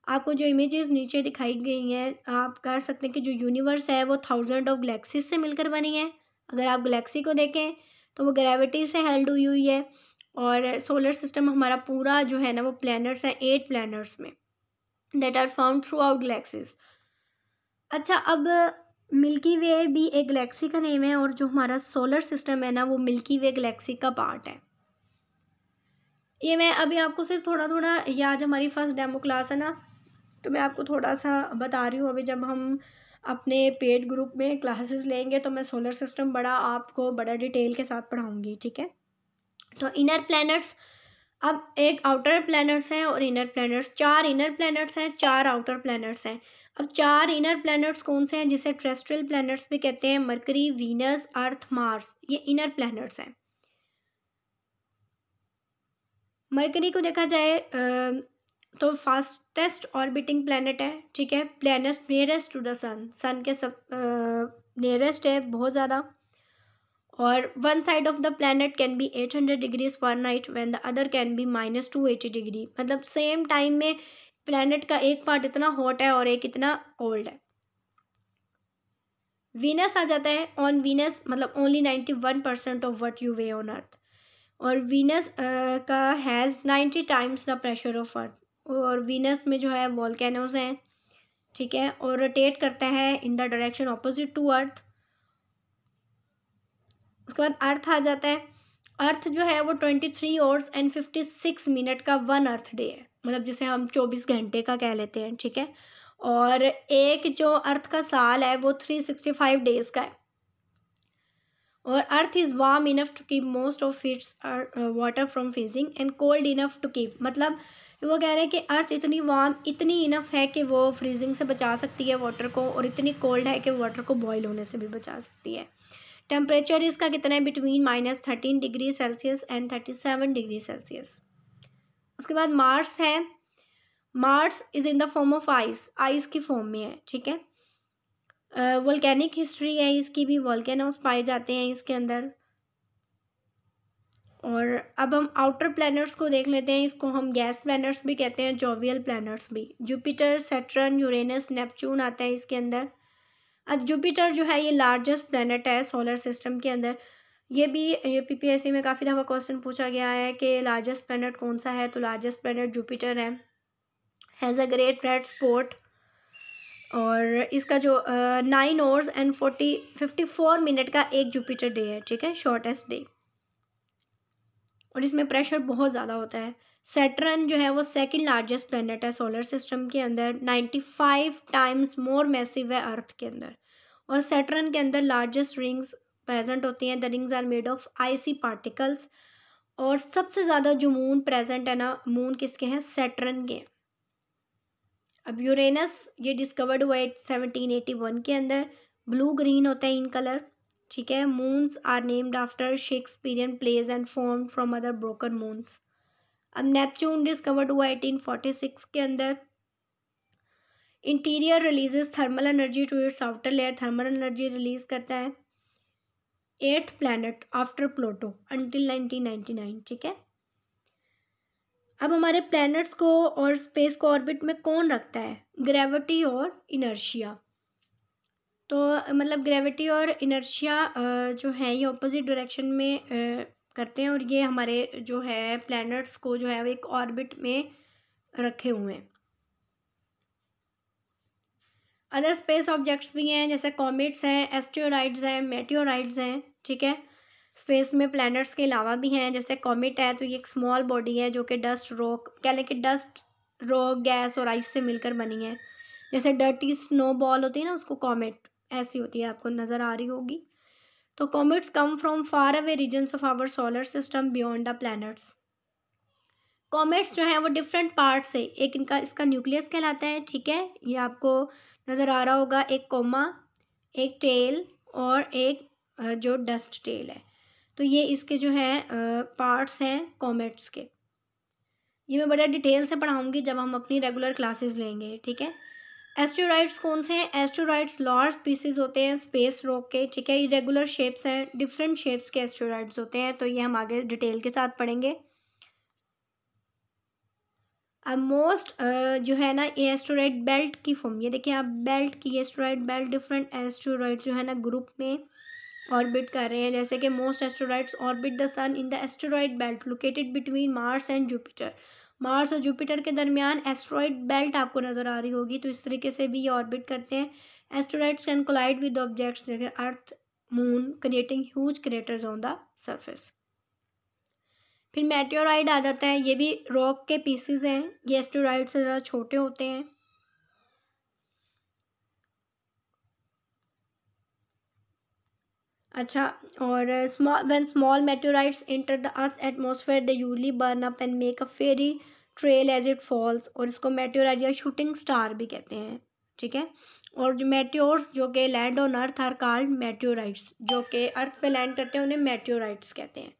आपको जो इमेजेस नीचे दिखाई गई हैं, आप कर सकते हैं कि जो यूनिवर्स है वो थाउजेंड ऑफ गैलेक्सीज से मिलकर बनी है। अगर आप गैलेक्सी को देखें तो वो ग्रेविटी से हेल्ड हुई हुई है। और सोलर सिस्टम हमारा पूरा जो है ना वो प्लैनेट्स हैं, 8 प्लैनेट्स में, that are found throughout galaxies. अच्छा, अब मिल्की वे भी एक गैलेक्सी का नेम है, और जो हमारा सोलर सिस्टम है ना वो मिल्की वे गैलेक्सी का पार्ट है। ये मैं अभी आपको सिर्फ थोड़ा थोड़ा, ये आज हमारी फर्स्ट डेमो क्लास है ना, तो मैं आपको थोड़ा सा बता रही हूँ। अभी जब हम अपने पेड ग्रुप में क्लासेस लेंगे तो मैं सोलर सिस्टम आपको बड़ा डिटेल के साथ पढ़ाऊँगी, ठीक है। तो इनर प्लैनेट्स, अब एक आउटर प्लैनेट्स हैं और इनर प्लैनेट्स, 4 इनर प्लैनेट्स हैं, 4 आउटर प्लैनेट्स हैं। अब 4 इनर प्लैनेट्स कौन से हैं, जिसे टेरेस्ट्रियल प्लैनेट्स भी कहते हैं? मरकरी, वीनस, अर्थ, मार्स, ये इनर प्लैनेट्स हैं। मरकरी को देखा जाए तो फास्टेस्ट ऑर्बिटिंग प्लैनेट है, ठीक है, प्लैनेट नियरेस्ट टू द सन, सन के सब नियरेस्ट है बहुत ज़्यादा। और one side of the planet can be 800 degrees Fahrenheit when the other can be -280 degree. मतलब सेम टाइम में प्लैनेट का एक पार्ट इतना हॉट है और एक इतना कोल्ड है। वीनस आ जाता है, ऑन वीनस मतलब only 91% of what you way on earth. और वीनस का has 90 times the pressure of earth. और वीनस में जो है वॉल्केनोज हैं, ठीक है, और रोटेट करता है in the direction opposite to Earth. उसके बाद अर्थ आ जाता है। अर्थ जो है वो 23 आवर्स एंड 56 मिनट का 1 अर्थ डे है, मतलब जिसे हम 24 घंटे का कह लेते हैं, ठीक है। और एक जो अर्थ का साल है वो 365 डेज़ का है। और Earth is warm enough to keep most of its water from freezing and cold enough to keep, मतलब वो कह रहे हैं कि अर्थ इतनी वार्म, इतनी इनफ है कि वो फ्रीजिंग से बचा सकती है वाटर को, और इतनी कोल्ड है कि वाटर को बॉयल होने से भी बचा सकती है। टेम्परेचर इसका कितना है? Between -13 degree Celsius and 37 degree Celsius. उसके बाद मार्स है। Mars is in the form of ice, ice की फॉर्म में है, ठीक है। वोल्केनिक हिस्ट्री है इसकी भी, वोल्केनोस पाए जाते हैं इसके अंदर। और अब हम आउटर प्लैनेट्स को देख लेते हैं, इसको हम गैस प्लैनेट्स भी कहते हैं, जोवियल प्लैनेट्स भी। जुपिटर, सैटर्न, यूरेनस, नेपच्यून आता है इसके अंदर। अब जुपिटर जो है ये लार्जेस्ट प्लैनेट है सोलर सिस्टम के अंदर। ये PPSC में काफ़ी दफ़ा क्वेश्चन पूछा गया है कि लार्जेस्ट प्लैनेट कौन सा है, तो लार्जेस्ट प्लैनेट जुपिटर है। Has a great red spot, और इसका जो 9 आवर्स एंड 54 मिनट का एक जुपिटर डे है, ठीक है, शॉर्टेस्ट डे। और इसमें प्रेशर बहुत ज़्यादा होता है। सैटर्न जो है वो सेकंड लार्जेस्ट प्लैनेट है सोलर सिस्टम के अंदर, 95 टाइम्स मोर मैसिव है अर्थ के अंदर। और सैटर्न के अंदर लार्जेस्ट रिंग्स प्रेजेंट होती हैं। The rings are made of icy particles. और सबसे ज़्यादा जो मून प्रेजेंट है ना, मून किसके हैं? सैटर्न के। अब यूरेनस ये डिस्कवर्ड हुआ है 1781 के अंदर। ब्लू ग्रीन होता है इन कलर, ठीक है। Moons are named after Shakespearean plays and form from other broken moons. अब नेपच्यून डिस्कवर्ड हुआ 1846 के अंदर। Interior releases thermal energy to its outer layer, thermal energy release करता है। 8th planet after Pluto until 1999, ठीक है। अब हमारे प्लैनेट्स को और स्पेस को ऑर्बिट में कौन रखता है? ग्रेविटी और इनर्शिया। तो मतलब ग्रेविटी और इनर्शिया जो है ये ऑपोजिट डायरेक्शन में करते हैं, और ये हमारे जो है प्लैनेट्स को जो है वो एक ऑर्बिट में रखे हुए हैं। अदर स्पेस ऑब्जेक्ट्स भी हैं, जैसे कॉमेट्स हैं, एस्टेरॉइड्स हैं, मेटेओराइड्स हैं, ठीक है। स्पेस में प्लैनेट्स के अलावा भी हैं, जैसे कॉमेट है तो ये एक स्मॉल बॉडी है जो कि डस्ट रॉक, कह लें कि डस्ट रॉक, गैस और आइस से मिलकर बनी है। जैसे डर्टी स्नो बॉल होती है ना, उसको कॉमेट ऐसी होती है, आपको नज़र आ रही होगी। तो comets come from far away regions of our solar system beyond the planets. Comets जो हैं वो डिफरेंट पार्ट्स है, एक इनका इसका न्यूक्लियस कहलाता है, ठीक है, ये आपको नज़र आ रहा होगा, एक कोमा, एक टेल और एक जो डस्ट टेल है। तो ये इसके जो है पार्ट्स हैं कॉमेट्स के। ये मैं बड़ा डिटेल से पढ़ाऊँगी जब हम अपनी रेगुलर क्लासेस लेंगे, ठीक है। एस्टेरॉइड्स कौन से हैं? एस्टेरॉइड्स लार्ज पीसेस होते हैं स्पेस रॉक के, ठीक है। इरेगुलर शेप्स हैं, डिफरेंट शेप्स के एस्टेरॉइड्स होते हैं, तो ये हम आगे डिटेल के साथ पढ़ेंगे। अब मोस्ट जो है ना ये एस्टेरॉइड बेल्ट की फॉर्म, ये देखिए आप बेल्ट की, एस्टेरॉइड बेल्ट, डिफरेंट एस्टेरॉइड जो है ना ग्रुप में ऑर्बिट कर रहे हैं। जैसे कि most asteroids orbit the sun in the asteroid belt located between Mars and Jupiter. Mars और जुपिटर के दरमियान एस्टेरॉइड बेल्ट आपको नज़र आ रही होगी, तो इस तरीके से भी ये ऑर्बिट करते हैं। Asteroids can collide with objects जैसे Earth, moon, creating huge craters on the surface. फिर मेटेओराइड आ जाता है, ये भी रॉक के पीसेस हैं, ये एस्टेरॉइड से ज़रा छोटे होते हैं। अच्छा, और when small meteoroids enter the Earth atmosphere they usually burn up and make a fiery trail as it falls, और इसको मेटेओराइड या शूटिंग स्टार भी कहते हैं, ठीक है। और जो मेटेओर्स जो कि land on Earth are called meteoroids, जो कि अर्थ पे लैंड करते हैं उन्हें मेटेओराइड्स कहते हैं।